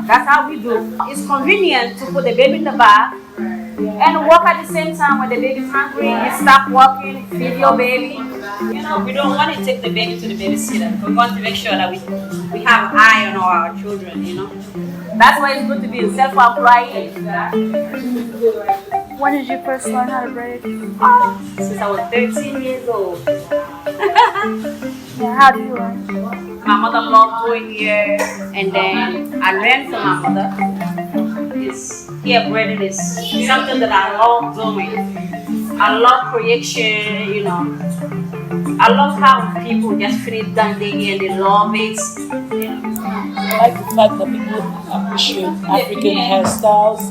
that's how we do. It's convenient to put the baby in the back and walk at the same time when the baby's hungry. You stop walking, feed your baby. We don't want to take the baby to the babysitter. We want to make sure that we have an eye on our children, That's why it's good to be self-employed. When did you first learn how to braid? Since I was 13 years old. Yeah, how do you learn? My mother loved doing hair, and then I learned from my mother. Hair braiding is something that I love doing. I love creation, I love how people just finish done their hair and they love it. I like the fact that people appreciate African hairstyles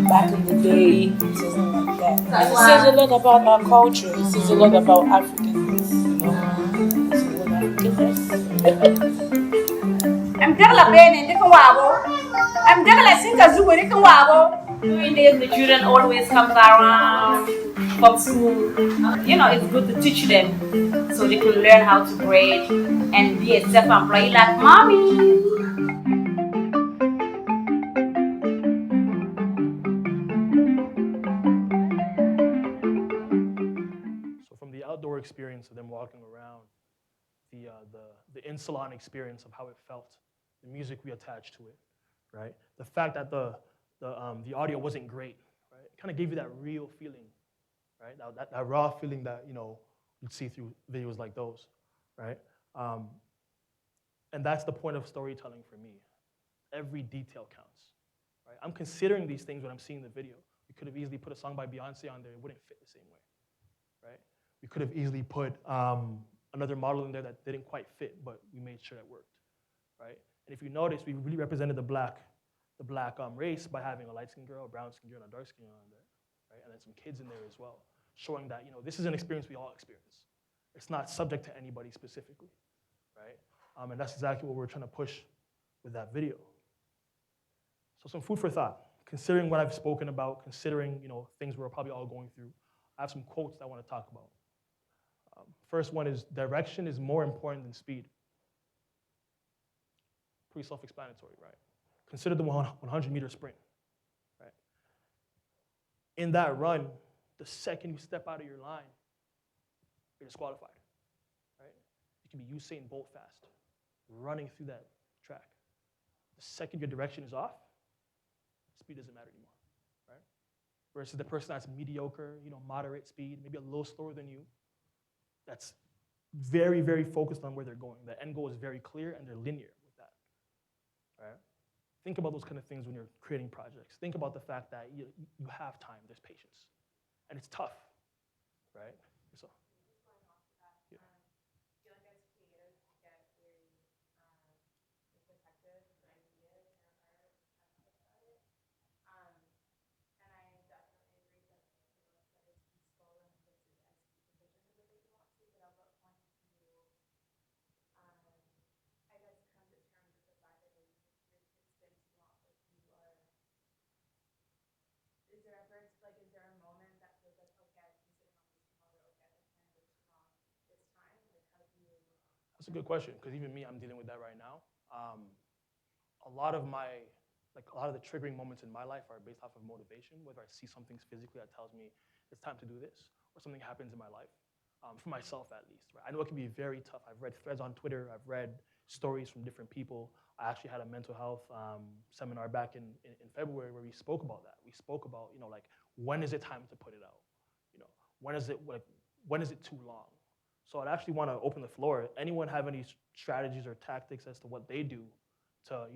back in the day, something like that. It says a lot about our culture. It says a lot about Africans, It says a lot about Africans. I'm Dagla Bene, they can wabo. I'm Dagla Singa they can wabo. During this, the children always come around from school. It's good to teach them so they can learn how to braid and be a self-employed like mommy. So from the outdoor experience of them walking around, the in-salon experience of how it felt, the music we attached to it, right? The fact that the audio wasn't great, right? It kind of gave you that real feeling, right? That raw feeling that you'd see through videos like those, right? And that's the point of storytelling for me. Every detail counts, right? I'm considering these things when I'm seeing the video. We could have easily put a song by Beyonce on there; it wouldn't fit the same way, right? We could have easily put another model in there that didn't quite fit, but we made sure it worked, right? And if you notice, we really represented the black race by having a light-skinned girl, a brown-skinned girl, and a dark-skinned girl on there, right? And then some kids in there as well, showing that this is an experience we all experience. It's not subject to anybody specifically, right? And that's exactly what we're trying to push with that video. So some food for thought. Considering what I've spoken about, considering things we're probably all going through, I have some quotes that I want to talk about. First one is, direction is more important than speed. Pretty self-explanatory, right? Consider the 100-meter sprint, right? In that run, the second you step out of your line, you're disqualified, right? You can be Usain Bolt fast, running through that track. The second your direction is off, speed doesn't matter anymore, right? Versus the person that's mediocre, moderate speed, maybe a little slower than you, that's very, very focused on where they're going. The end goal is very clear and they're linear with that, right? Think about those kind of things when you're creating projects. Think about the fact that you have time, there's patience, and it's tough, right? So, yeah. That's a good question, because even me, I'm dealing with that right now. A lot of the triggering moments in my life are based off of motivation, whether I see something physically that tells me it's time to do this, or something happens in my life, for myself at least. Right? I know it can be very tough. I've read threads on Twitter, I've read stories from different people. I actually had a mental health seminar back in February where we spoke about that. We spoke about, like, when is it time to put it out? When is it too long? So I'd actually want to open the floor. Anyone have any strategies or tactics as to what they do to,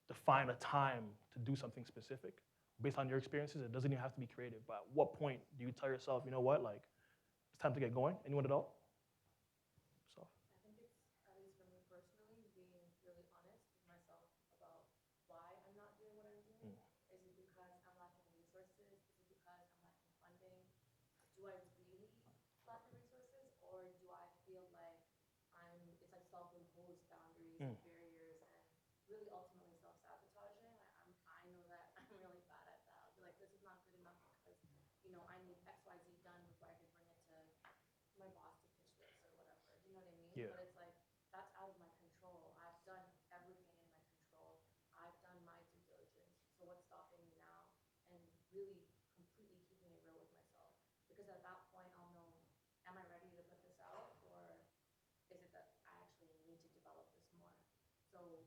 define a time to do something specific based on your experiences? It doesn't even have to be creative, but at what point do you tell yourself, you know what, like, it's time to get going? Anyone at all? So. I think it's, at least for me personally, being really honest with myself about why I'm not doing what I'm doing. Is it because I'm lacking resources? Is it because I'm lacking funding? Do I really lack the resources, or do I feel like it's like self-imposed boundaries and barriers, and really ultimately self-sabotaging? I know that I'm really bad at that. I'll be like, this is not good enough because, I need X, Y, Z done before I can bring it to my boss to pitch this or whatever. Do you know what I mean? Yeah. But it's like, that's out of my control. I've done everything in my control. I've done my due diligence. So what's stopping me now? And really completely keeping it real with myself. Because at that point, I'll know, am I ready to put this out? Or is it that I actually need to develop this more? So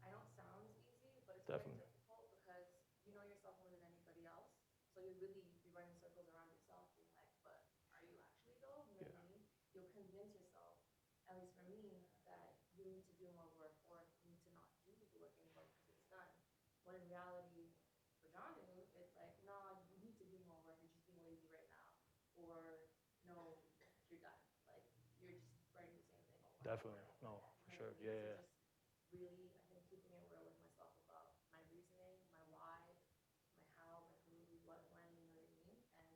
I know it sounds easy, but it's Definitely. very difficult because you know yourself more than anybody else. So you really be running circles around yourself, being like, but are you actually though? You know what I mean? You'll convince yourself, at least for me, that you need to do more work or you need to not do the work anymore because it's done. When in reality, for John, it's like, no, you need to do more work. You're just being lazy right now. Or no, you're done. Like you're just writing the same thing over. Definitely. No, for sure. Yeah. Just really, I think, keeping it real with myself about my reasoning, my why, my how, my who, what, when, you know what I mean? And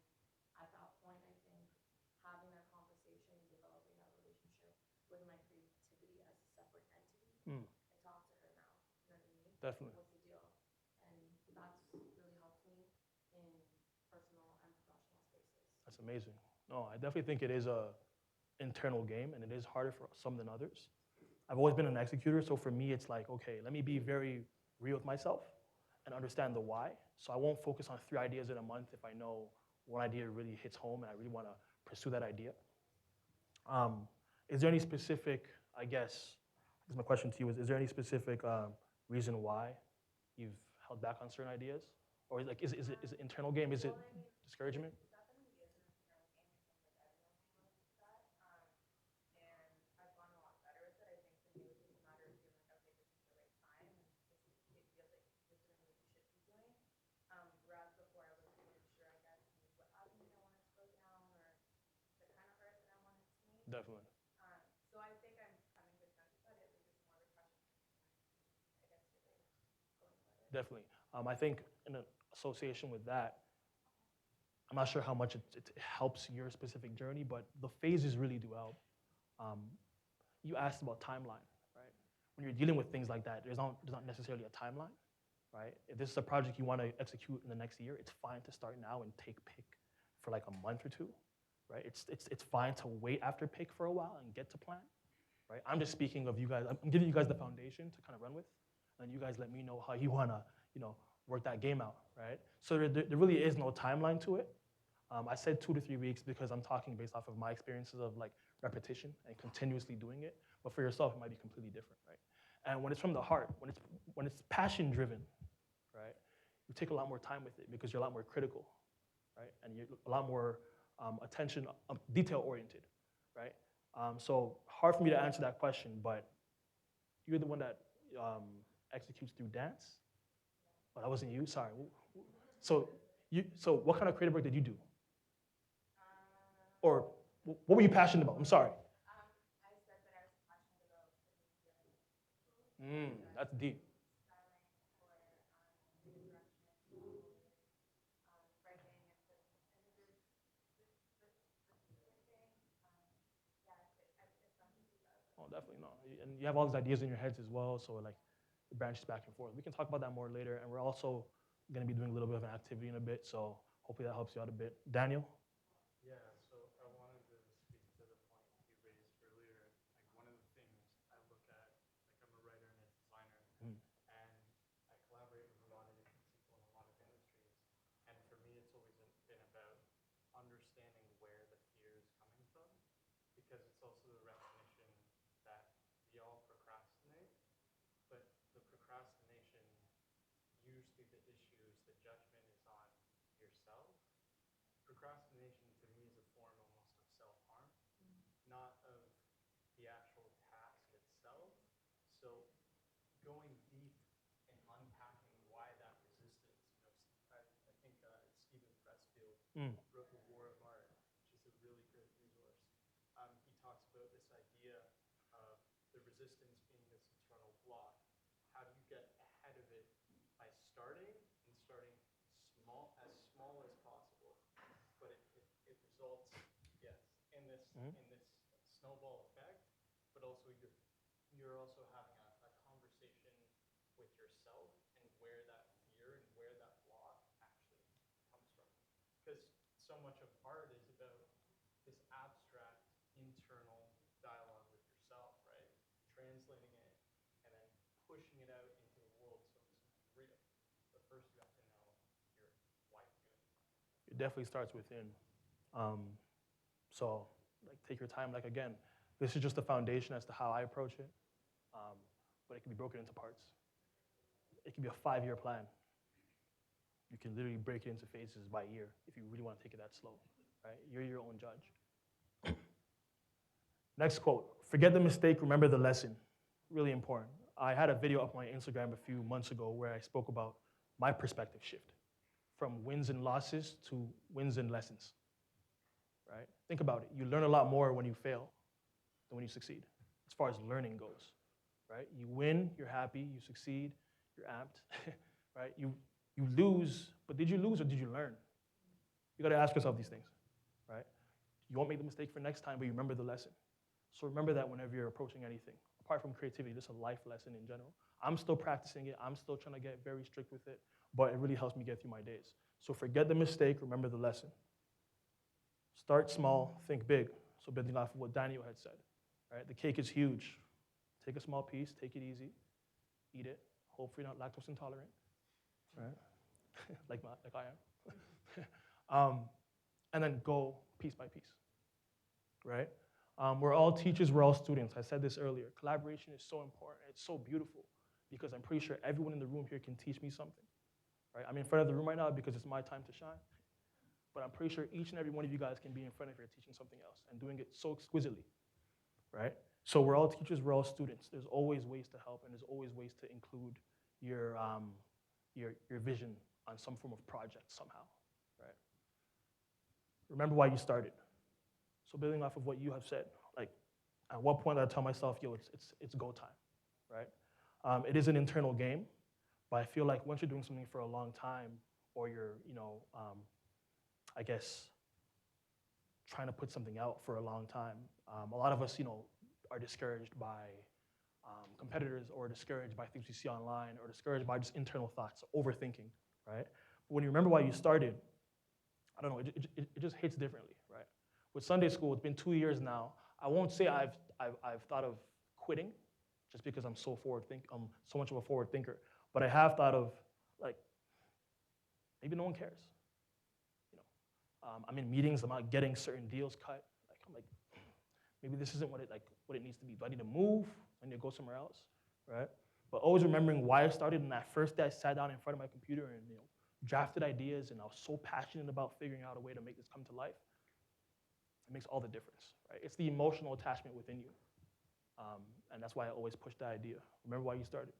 at that point, I think having that conversation and developing that relationship with my creativity as a separate entity, I talk to her now, you know what I mean? Definitely. What's the deal? And that's really helped me in personal and professional spaces. That's amazing. No, I definitely think it is a internal game, and it is harder for some than others. I've always been an executor, so for me, it's like, okay, let me be very real with myself and understand the why. So I won't focus on 3 ideas in a month if I know one idea really hits home and I really want to pursue that idea. Is there any specific, I guess my question to you is there any specific reason why you've held back on certain ideas? Or like, is it internal game? Is it discouragement? Definitely. So I think I'm coming to terms with it, which is more of a question, I guess, going forward. Definitely. I think in association with that, I'm not sure how much it helps your specific journey, but the phases really do help. You asked about timeline, right? When you're dealing with things like that, there's not necessarily a timeline, right? If this is a project you want to execute in the next year, it's fine to start now and take pick for like a month or two, right? It's fine to wait after pick for a while and get to plan, right? I'm just speaking of you guys. I'm giving you guys the foundation to kind of run with, and you guys let me know how you want to, work that game out, right? So there really is no timeline to it. I said 2 to 3 weeks because I'm talking based off of my experiences of like repetition and continuously doing it. But for yourself, it might be completely different, right? And when it's from the heart, when it's passion driven, right, you take a lot more time with it because you're a lot more critical, right? And you're a lot more attention, detail oriented, right? So hard for me to answer that question, but you're the one that executes through dance. Oh, that wasn't you. Sorry. So what kind of creative work did you do? Or what were you passionate about? I'm sorry. I said that I was passionate about the media. That's deep. Oh, definitely not. And you have all these ideas in your heads as well, so like it branches back and forth. We can talk about that more later, and we're also going to be doing a little bit of an activity in a bit, so hopefully that helps you out a bit. Daniel? Yeah, so I wanted to speak to the point you raised earlier. Like one of the things I look at, like I'm a writer and a designer, and I collaborate with a lot of different people in a lot of industries. And for me, it's always been about understanding where the fear is coming from, because it's also the recognition that we all procrastinate wrote The War of Art, which is a really great resource. He talks about this idea of the resistance being this internal block. How do you get ahead of it by starting small as possible, but it results, yes, in this snowball effect, but also you're also having a conversation with yourself and where that fear and where that block actually comes from. Because so much of art is about this abstract internal dialogue with yourself, right? Translating it and then pushing it out into the world so it's real. But first you have to know why you're doing it. It definitely starts within. So like take your time. Like again, this is just a foundation as to how I approach it, but it can be broken into parts. It can be a 5-year plan. You can literally break it into phases by year if you really want to take it that slow, right? You're your own judge. Next quote, forget the mistake, remember the lesson. Really important. I had a video up on my Instagram a few months ago where I spoke about my perspective shift from wins and losses to wins and lessons, right? Think about it. You learn a lot more when you fail than when you succeed, as far as learning goes, right? You win, you're happy, you succeed, you're amped, right? You lose, but did you lose or did you learn? You gotta ask yourself these things, right? You won't make the mistake for next time, but you remember the lesson. So remember that whenever you're approaching anything. Apart from creativity, just a life lesson in general. I'm still practicing it. I'm still trying to get very strict with it, but it really helps me get through my days. So forget the mistake, remember the lesson. Start small, think big. So building off of what Daniel had said, right? The cake is huge. Take a small piece, take it easy, eat it. Hopefully not lactose intolerant, right? like I am. And then go piece by piece, right? We're all teachers, we're all students. I said this earlier. Collaboration is so important. It's so beautiful because I'm pretty sure everyone in the room here can teach me something, right? I'm in front of the room right now because it's my time to shine. But I'm pretty sure each and every one of you guys can be in front of here teaching something else and doing it so exquisitely, right? So we're all teachers, we're all students. There's always ways to help and there's always ways to include your vision on some form of project somehow, right? Remember why you started. So building off of what you have said, like at what point did I tell myself, yo, it's go time, right? It is an internal game, but I feel like once you're doing something for a long time or you're, I guess, trying to put something out for a long time, a lot of us, are discouraged by competitors or discouraged by things we see online or discouraged by just internal thoughts, overthinking, right? But when you remember why you started, I don't know, it just hits differently, right? With Sunday school, it's been 2 years now. I won't say I've thought of quitting just because I'm so so much of a forward thinker, but I have thought of like, maybe no one cares. I'm in meetings, I'm not getting certain deals cut. I'm like, maybe this isn't what it needs to be. Do I need to move? I need to go somewhere else, right? But always remembering why I started, and that first day I sat down in front of my computer and drafted ideas, and I was so passionate about figuring out a way to make this come to life. It makes all the difference, right? It's the emotional attachment within you. And that's why I always push that idea. Remember why you started.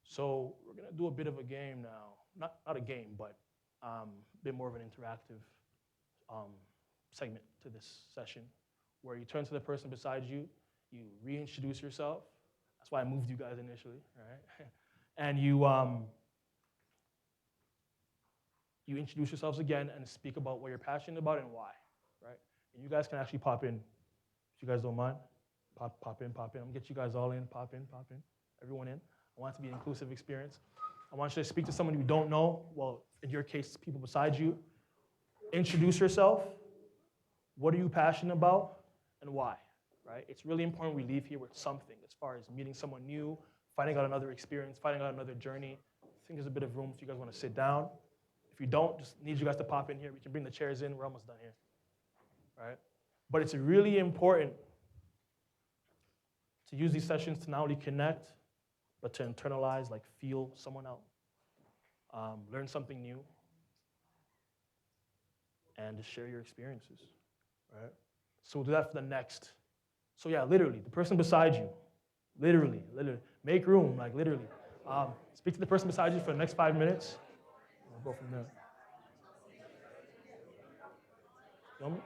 So we're gonna do a bit of a game now. Not a game, but a bit more of an interactive segment to this session where you turn to the person beside you, you reintroduce yourself. That's why I moved you guys initially, right? And you introduce yourselves again and speak about what you're passionate about and why, right? And you guys can actually pop in, if you guys don't mind. Pop in. I'm gonna get you guys all in, pop in, everyone in. I want it to be an inclusive experience. I want you to speak to someone you don't know, well, in your case, people beside you. Introduce yourself. What are you passionate about and why, right? It's really important we leave here with something as far as meeting someone new, finding out another experience, finding out another journey. I think there's a bit of room if you guys want to sit down. If you don't, just need you guys to pop in here. We can bring the chairs in. We're almost done here, right? But it's really important to use these sessions to not only connect, but to internalize, like feel someone out, learn something new, and to share your experiences, right? So we'll do that for the next. So yeah, literally, the person beside you, literally, make room, like literally. Speak to the person beside you for the next 5 minutes. We'll go from there. want me?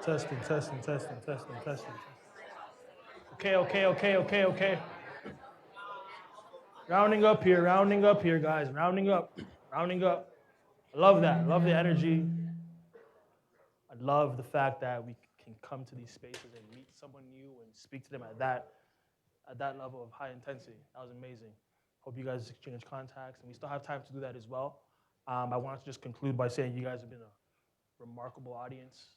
Testing, testing, testing, testing, testing. Okay. Rounding up here, guys. Rounding up, rounding up. I love that. Love the energy. I love the fact that we can come to these spaces and meet someone new and speak to them at that level of high intensity. That was amazing. Hope you guys exchange contacts, and we still have time to do that as well. I wanted to just conclude by saying you guys have been a remarkable audience.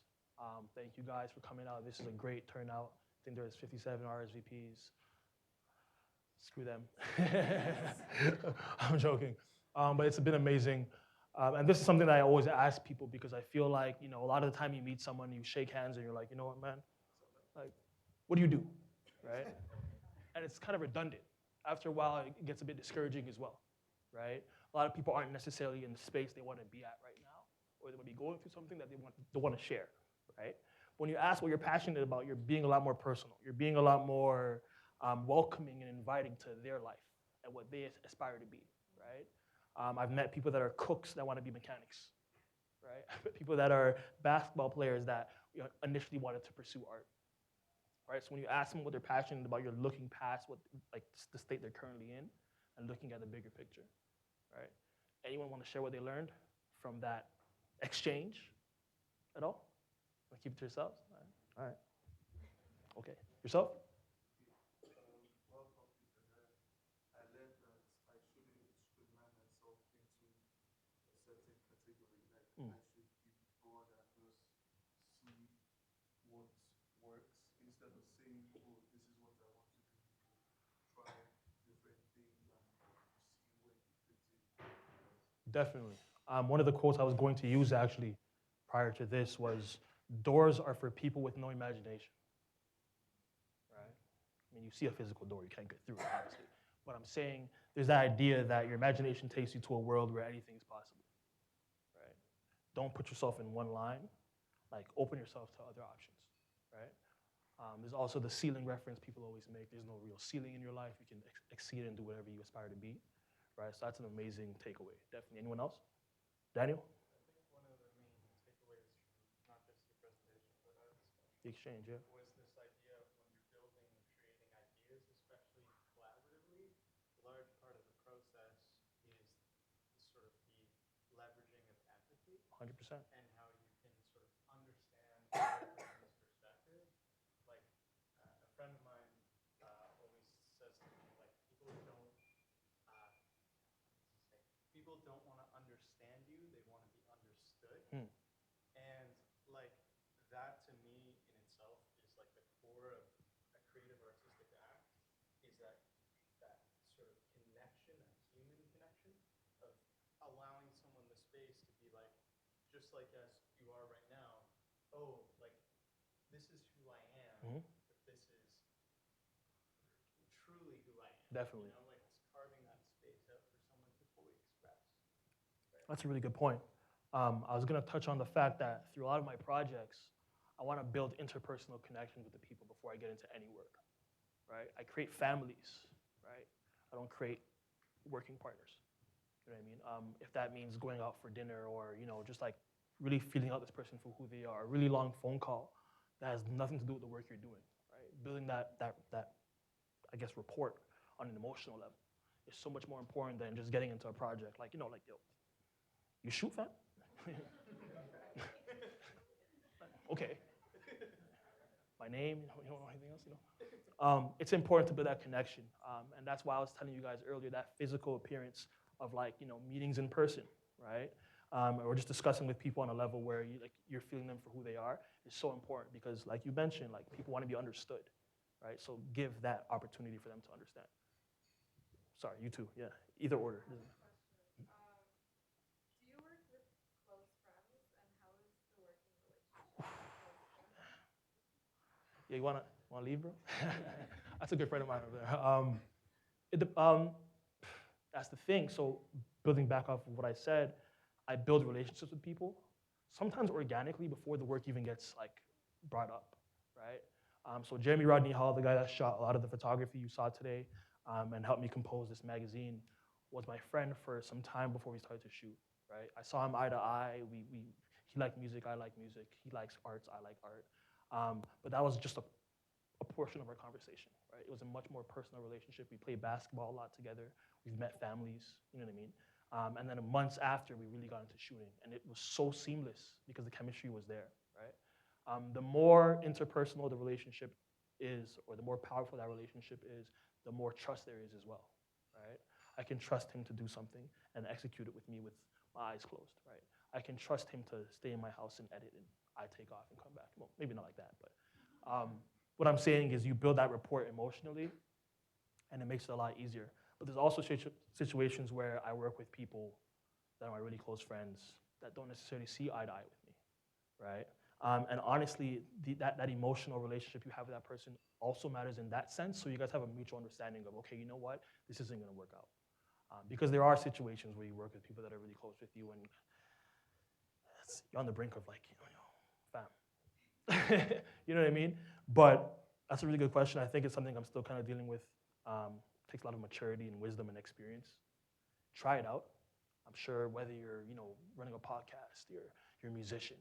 Thank you guys for coming out. This is a great turnout. I think there's 57 RSVPs. Screw them. I'm joking. But it's been amazing. And this is something that I always ask people because I feel like, a lot of the time you meet someone, you shake hands and you're like, you know what, man? Like, what do you do? Right? And it's kind of redundant. After a while, it gets a bit discouraging as well. Right? A lot of people aren't necessarily in the space they want to be at right now, or they might be going through something that they want to share. Right? When you ask what you're passionate about, you're being a lot more personal. You're being a lot more welcoming and inviting to their life and what they aspire to be, right? I've met people that are cooks that want to be mechanics, right? I've met people that are basketball players that initially wanted to pursue art, right? So when you ask them what they're passionate about, you're looking past the state they're currently in and looking at the bigger picture, right? Anyone want to share what they learned from that exchange at all? Want to keep it to yourselves? All right. Okay. Yourself? I should be broad and just see what works instead of saying, oh, this is what I want to do. Try different things and see where you fit in. Definitely. One of the quotes I was going to use actually prior to this was, doors are for people with no imagination. Right? I mean, you see a physical door, you can't get through it, obviously. But I'm saying there's that idea that your imagination takes you to a world where anything is possible. Right? Don't put yourself in one line. Like, open yourself to other options. Right? There's also the ceiling reference people always make. There's no real ceiling in your life. You can exceed and do whatever you aspire to be. Right? So that's an amazing takeaway. Definitely. Anyone else? Daniel? I think one of the main takeaways from not just your presentation, but our discussion The exchange, yeah. was this idea of when you're building and creating ideas, especially collaboratively, a large part of the process is sort of the leveraging of empathy 100%. and how you can sort of understand the other person's perspective. Like a friend of mine always says to me, like people don't want to understand you; they want to be understood. And like that to me in itself is like the core of a creative artistic act, is that sort of connection, a human connection of allowing someone the space to be like, just like as you are right now, oh, like this is who I am, but this is truly who I am. Definitely. Like it's carving that space out for someone to fully express. That's a really good point. I was going to touch on the fact that through a lot of my projects, I want to build interpersonal connections with the people before I get into any work, right? I create families, right? I don't create working partners. You know what I mean? If that means going out for dinner or, just like really feeling out this person for who they are, a really long phone call that has nothing to do with the work you're doing, right? Building that I guess, rapport on an emotional level is so much more important than just getting into a project. Like, yo, you shoot, fam? Okay. My name, you don't know anything else, It's important to build that connection. And that's why I was telling you guys earlier, that physical appearance of meetings in person, right? Or just discussing with people on a level where you're feeling them for who they are is so important because like you mentioned, people want to be understood, right? So give that opportunity for them to understand. Sorry, you too, yeah. Either order. Do you work with close friends, and how is the working relationship with close friends? Yeah, you wanna leave, bro? That's a good friend of mine over there. That's the thing. So building back off of what I said, I build relationships with people, sometimes organically before the work even gets brought up, right? So Jeremy Rodney Hall, the guy that shot a lot of the photography you saw today and helped me compose this magazine, was my friend for some time before we started to shoot, right? I saw him eye to eye. He liked music, I like music. He likes arts, I like art. But that was just a portion of our conversation, right? It was a much more personal relationship. We played basketball a lot together. We've met families, you know what I mean? And then months after, we really got into shooting, and it was so seamless because the chemistry was there, right? The more interpersonal the relationship is, or the more powerful that relationship is, the more trust there is as well, right? I can trust him to do something and execute it with me with my eyes closed, right? I can trust him to stay in my house and edit, and I take off and come back. Well, maybe not like that, but what I'm saying is you build that rapport emotionally, and it makes it a lot easier. But there's also situations where I work with people that are my really close friends that don't necessarily see eye to eye with me, right? And honestly, that emotional relationship you have with that person also matters in that sense. So you guys have a mutual understanding of, okay, you know what, this isn't going to work out. Because there are situations where you work with people that are really close with you, and you're on the brink of like, fam. You know what I mean? But that's a really good question. I think it's something I'm still kind of dealing with. Takes a lot of maturity and wisdom and experience. Try it out. I'm sure whether you're, running a podcast, you're a musician.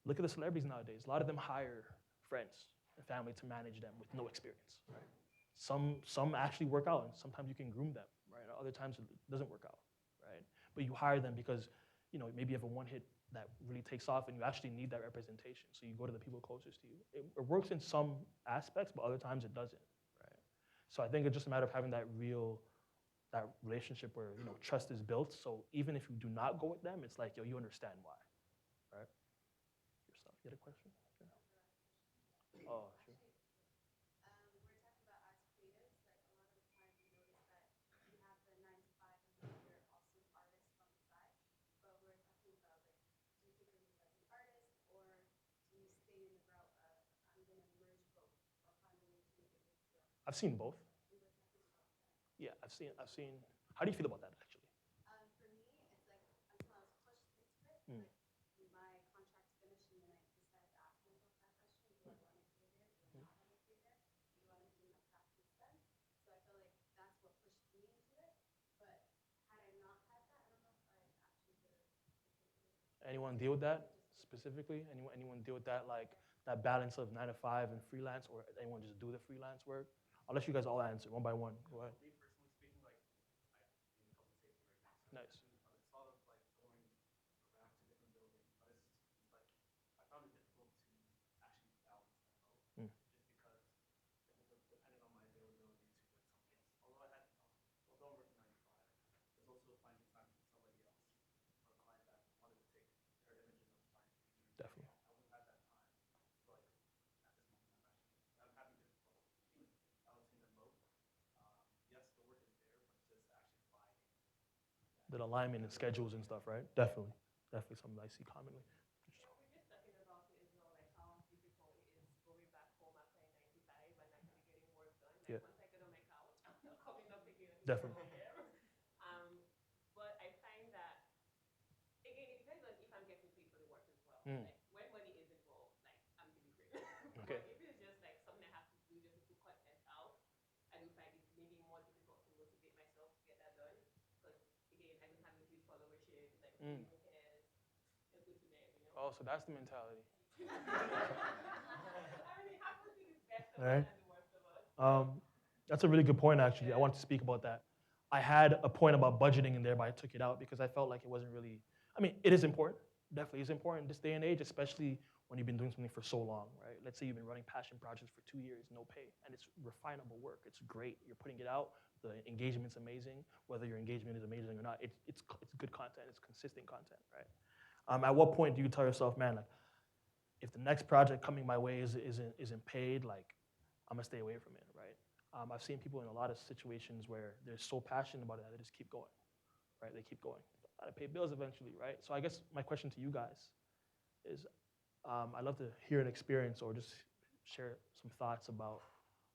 Look at the celebrities nowadays. A lot of them hire friends and family to manage them with no experience. Right? Some actually work out, and sometimes you can groom them. Right? Other times it doesn't work out. Right? But you hire them because maybe you have a one hit that really takes off, and you actually need that representation. So you go to the people closest to you. It works in some aspects, but other times it doesn't. Right? So I think it's just a matter of having that relationship where trust is built. So even if you do not go with them, it's like, you understand why. Right? Yourself. You had a question? Yeah. Oh, sure. We're talking about as creatives, like a lot of the time we notice that you have the 9 to 5 and then you're also an artist on the side. But we're talking about like, do you think of yourself as an artist, or do you stay in the route of I'm gonna merge both or find a way to make it work? I've seen both. Yeah, I've seen. How do you feel about that, actually? For me, it's like until I was pushed into it, like my contract's finished, and then I decided to ask myself that question: do I want to stay there? Do I not want to stay there? Do I want to do my craft instead? So I feel like that's what pushed me into it. But had I not had that, I don't know if I actually would have. Anyone deal with that specifically? Anyone deal with that, like that balance of 9 to 5 and freelance, or anyone just do the freelance work? I'll let you guys all answer one by one. Go ahead. Me personally speaking, like I'm in a public safety right now. So Nice. It's a lot of like going around to different buildings, but it's like I found it difficult to actually balance that out, just because depending on my availability to with somebody else. Although I'm working 9 to 5, there's also finding time for somebody else or a client that wanted to take their images of client features. Definitely. I wouldn't have that time. So like at this moment, I'm having difficulty balancing them both. Yes, the work is there, but just actually finding The alignment and schedules and stuff, right? Definitely something I see commonly. We're just talking about it as well, like how difficult it is going back home after a 9 to 5 and actually getting work done. Like once I get on my couch, I'm not coming up again until Definitely. 4 a.m. But I find that again, it depends on if I'm getting paid for the work as well. Like when money is involved, like I'm really great. Okay. But if it's just like something I have to do just to put content out, I do find it maybe more difficult to motivate myself to get that done. Because again, I don't have a huge followership. It's like who cares? Just go to bed. Oh, so that's the mentality. I mean, it happens to the best of Right. us and the worst of us. That's a really good point, actually. I want to speak about that. I had a point about budgeting in there, but I took it out because I felt like it wasn't really. I mean, it is important. Definitely is important in this day and age, especially when you've been doing something for so long, right? Let's say you've been running passion projects for 2 years, no pay, and it's refinable work. It's great. You're putting it out. The engagement's amazing. Whether your engagement is amazing or not, it's good content. It's consistent content, right? At what point do you tell yourself, man, like, if the next project coming my way isn't paid, like, I'm gonna stay away from it, right? I've seen people in a lot of situations where they're so passionate about it that they just keep going, right? They keep going. Gotta pay bills eventually, right? So I guess my question to you guys is, I'd love to hear an experience or just share some thoughts about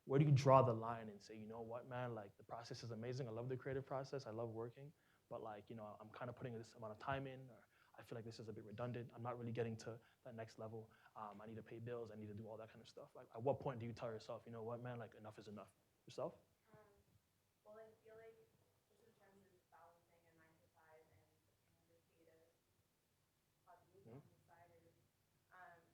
where do you draw the line and say, you know what, man, like the process is amazing. I love the creative process. I love working, but like, I'm kind of putting this amount of time in, or I feel like this is a bit redundant. I'm not really getting to that next level. I need to pay bills. I need to do all that kind of stuff. Like, at what point do you tell yourself, you know what, man, like enough is enough? Yourself? Well, I feel like just in terms of balancing a 9 to 5 and your creative hobbies on the side,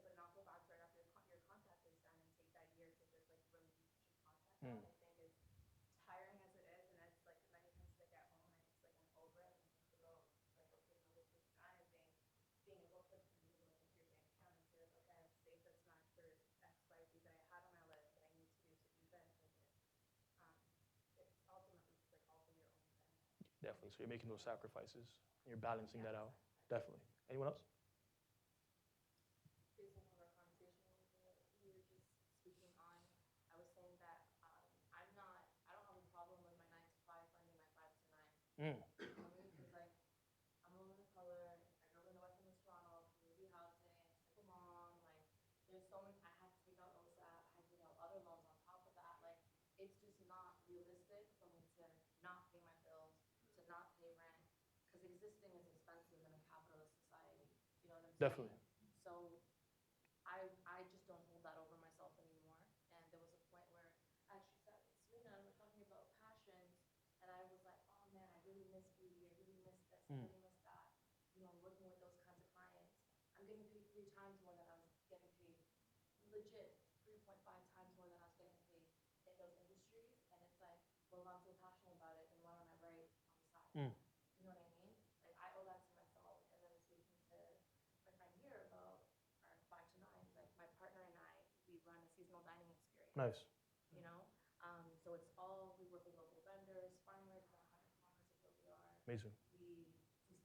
but not go back right after your contract is done and take that year to just like really research your content. Mm. I think is tiring as it is, and as like many times like at home, I just like I'm over it and think about like okay, now this is done. I think being able to be able to look into your bank account and say like okay, I've saved this much for X, Y, Z that I had on my list that I need to do this. It's ultimately just like also your own benefit. Definitely. So you're making those sacrifices. And you're balancing that out. Definitely. Anyone else? Based on our conversation we were just speaking on, I was saying that I don't have a problem with my 9 to 5 funding my 5 to 9. Mm. Because like I'm a woman of color, I grew up in the West End of Toronto, community housing, single mom, like there's so many, I had to take out OSAP, I had to take out other loans on top of that, like it's just not realistic for me to not pay my bills, to not pay rent, because existing is expensive in a capitalist society, you know what I'm saying? Definitely. So I just don't hold that over myself anymore. And there was a point where I actually sat with Serena and we're talking about passions, and I was like, oh man, I really miss beauty, I really miss this, I really miss that. You know, working with those kinds of clients. I'm getting paid 3 times more than I was getting paid, legit 3.5 times more than I was getting paid in those industries. And it's like, well, if I'm so passionate about it, then why don't I write on the side? Mm. You know what I mean? Like I owe that to myself. And then speaking to my friend here about our 5 to 9s, like my partner and I, we run a seasonal dining experience. Nice. You know, so it's all we work with local vendors, farmers, 100 kilometers of where we are. Amazing. We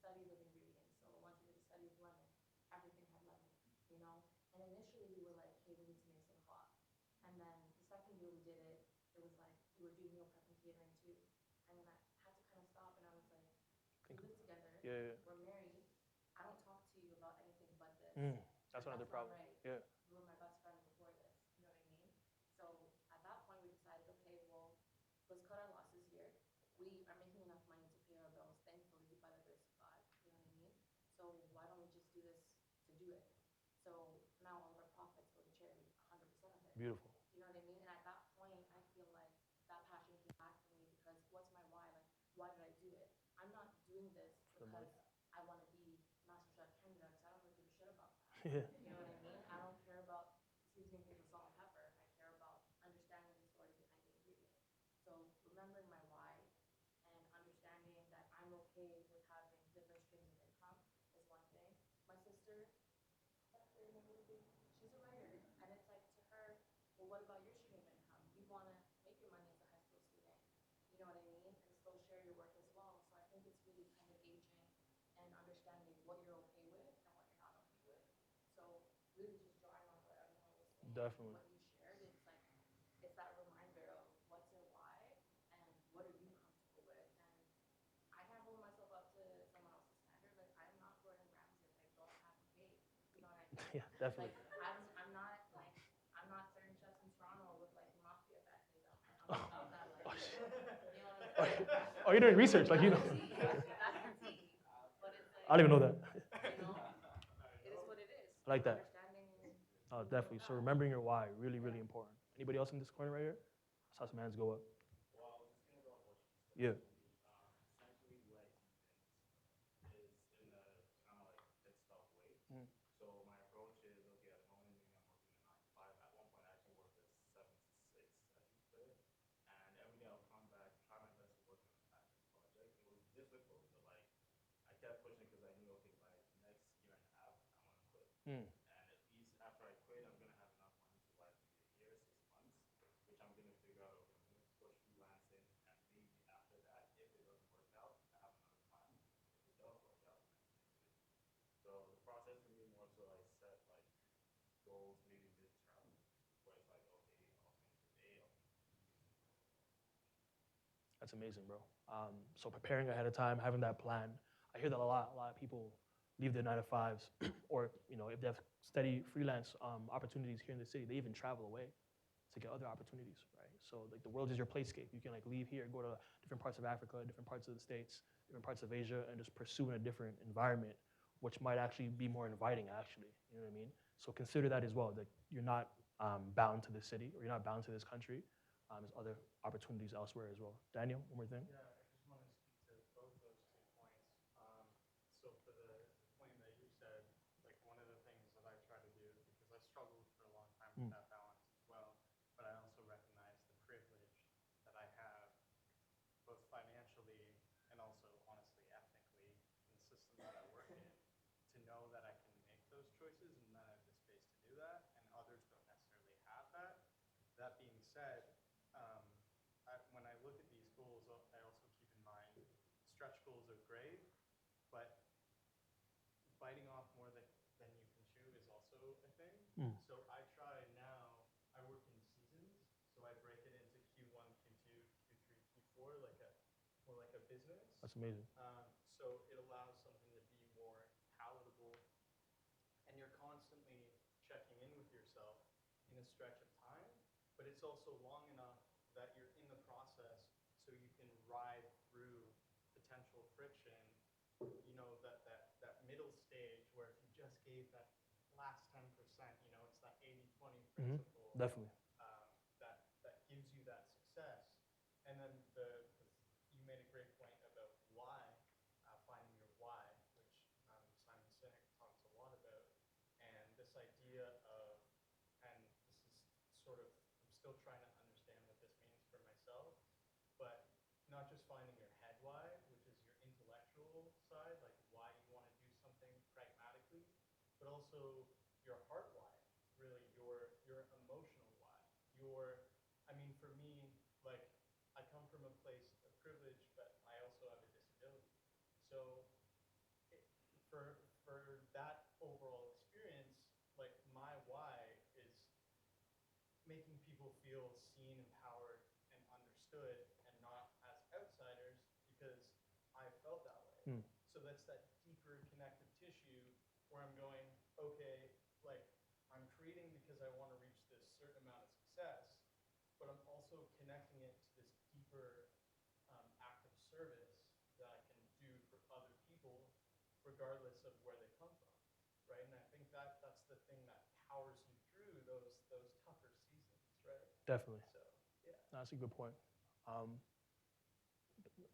study with ingredients. So once we did a study of lemon, everything had lemon. You know, and initially we were like, hey, we need to make some cloth. And then the second year we did it, it was like we were doing meal prep and catering too. And then I had to kind of stop, and I was like, we live together. Yeah. We're married. I don't talk to you about anything but this. Mm. That's another not problem. right. Yeah. You were my best friend before this. You know what I mean? So at that point, we decided, okay, well, let's cut our losses here. We are making enough money to pay our bills, thankfully, by the grace of God. You know what I mean? So why don't we just do this to do it? So now all of our profits go to charity, 100% of it. Beautiful. You know what I mean? And at that point, I feel like that passion came back to me because what's my why? Like, why did I do it? I'm not doing this because I want to be Master Chef Canada because I don't really give a shit about that. Yeah. You know what I mean? I don't care about seasoning things with salt and pepper. I care about understanding the story behind the ingredients. So remembering my why and understanding that I'm okay with having different streams of income is one thing. My sister, she's a writer, and it's like to her, well, what about your stream of income? You want to make your money as a high school student, you know what I mean, and still share your work as well. So I think it's really kind of gauging and understanding what you're okay with and what you're not okay with. So really just drawing on what everyone was saying, Definitely. what you shared. It's like it's that reminder of what's your why and what are you comfortable with. And I can't hold myself up to someone else's standard. Like I'm not Gordon Ramsay. Like I don't have to pay. You know what I mean? Yeah, definitely. Like I'm not certain chefs in Toronto with like mafia badges on. I'm not about that. Like, you know what I'm saying? Oh, you're doing research, like you know. That's the tea. But it's like, I don't even know that. you know, it is what it is. I like that. Understanding. Oh, definitely. So remembering your why, really, really important. Anybody else in this corner right here? I saw some hands go up. Well, I was just gonna go off what you Yeah. said. Essentially, the way I do things is in a kind of like fixed up way. Mm. So my approach is okay. At the moment, maybe I'm working a 9 to 5. At one point, I actually worked a 7 to 6, as you put it. And every day I'll come back, try my best to work on a passion project. It was difficult, but like I kept pushing because I knew okay, by next year and a half, I want to quit. Mm. And at least after I quit, I'm gonna have enough money to last me a year, 6 months, which I'm gonna figure out. Okay, I'm gonna push freelancing, and maybe after that, if it doesn't work out, I have another plan. If it does work out, then I can do it. So the process for me more so I set like goals maybe midterm, where it's like okay, I'll finish with A, I'll finish with B. That's amazing, bro. So preparing ahead of time, having that plan. I hear that a lot. A lot of people leave their 9 to 5s, or you know, if they have steady freelance opportunities here in the city, they even travel away to get other opportunities, right? So like the world is your playscape. You can like leave here, go to different parts of Africa, different parts of the States, different parts of Asia, and just pursue in a different environment, which might actually be more inviting, actually. You know what I mean? So consider that as well. That you're not bound to the city, or you're not bound to this country. There's other opportunities elsewhere as well. Daniel, one more thing. Yeah, I just want to speak to both those 2 points. So for the point that you said, like one of the things that I try to do, because great, but biting off more than you can chew is also a thing. So I try now, I work in seasons, so I break it into Q1, Q2, Q3, Q4, more like a business. That's amazing. So it allows something to be more palatable, and you're constantly checking in with yourself in a stretch of time, but it's also long enough that you're in the process so you can ride through potential friction, that middle stage where if you just gave that last 10%, it's that 80-20 principle. Definitely. That gives you that success. And then you made a great point about why, finding your why, which Simon Sinek talks a lot about. And this idea of, and this is sort of, I'm still trying to understand what this means for myself, but not just finding your head why, which is your intellectual side, like why you want to do something pragmatically, but also your heart why, really your emotional why. For me, like, I come from a place of privilege, but I also have a disability. So for that overall experience, like my why is making people feel seen, empowered, and understood, and not as outsiders, because I felt that way. So that's that deeper connective tissue where I'm going, okay, like I'm creating because I want to reach this certain amount of success, but I'm also connecting it to this deeper act of service that I can do for other people, regardless of where they come from, right? And I think that's the thing that powers you through those tougher seasons, right? Definitely. So, yeah. That's a good point.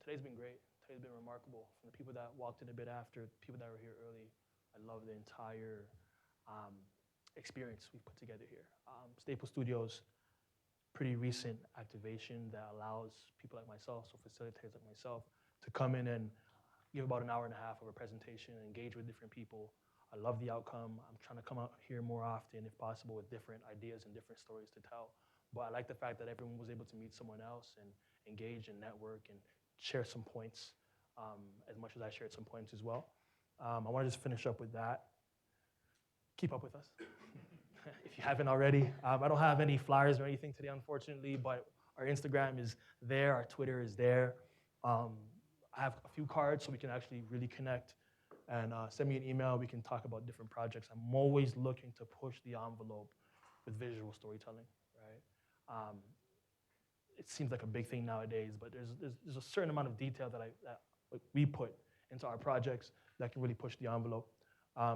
Today's been great. Today's been remarkable. From the people that walked in a bit after, people that were here early, I love the entire experience we put together here. Staple Studios, pretty recent activation that allows people like myself, so facilitators like myself, to come in and give about an hour and a half of a presentation and engage with different people. I love the outcome. I'm trying to come out here more often, if possible, with different ideas and different stories to tell. But I like the fact that everyone was able to meet someone else and engage and network and share some points as much as I shared some points as well. I want to just finish up with that. Keep up with us. If you haven't already. I don't have any flyers or anything today, unfortunately, but our Instagram is there, our Twitter is there. I have a few cards so we can actually really connect, and send me an email. We can talk about different projects. I'm always looking to push the envelope with visual storytelling, right? It seems like a big thing nowadays, but there's a certain amount of detail that we put into our projects that can really push the envelope.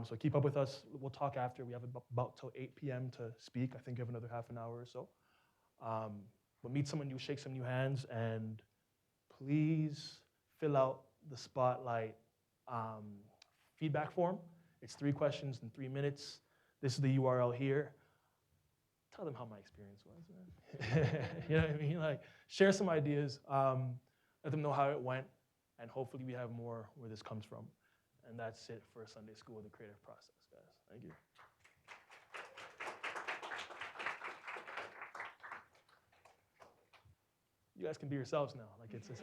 So keep up with us. We'll talk after. We have about till 8 p.m. to speak. I think you have another half an hour or so. But meet someone new, shake some new hands, and please fill out the Spotlight feedback form. It's 3 questions in 3 minutes. This is the URL here. Tell them how my experience was, man. You know what I mean? Like, share some ideas. Let them know how it went, and hopefully we have more where this comes from. And that's it for Sunday School, the creative process, guys. Thank you. You guys can be yourselves now. Like, it's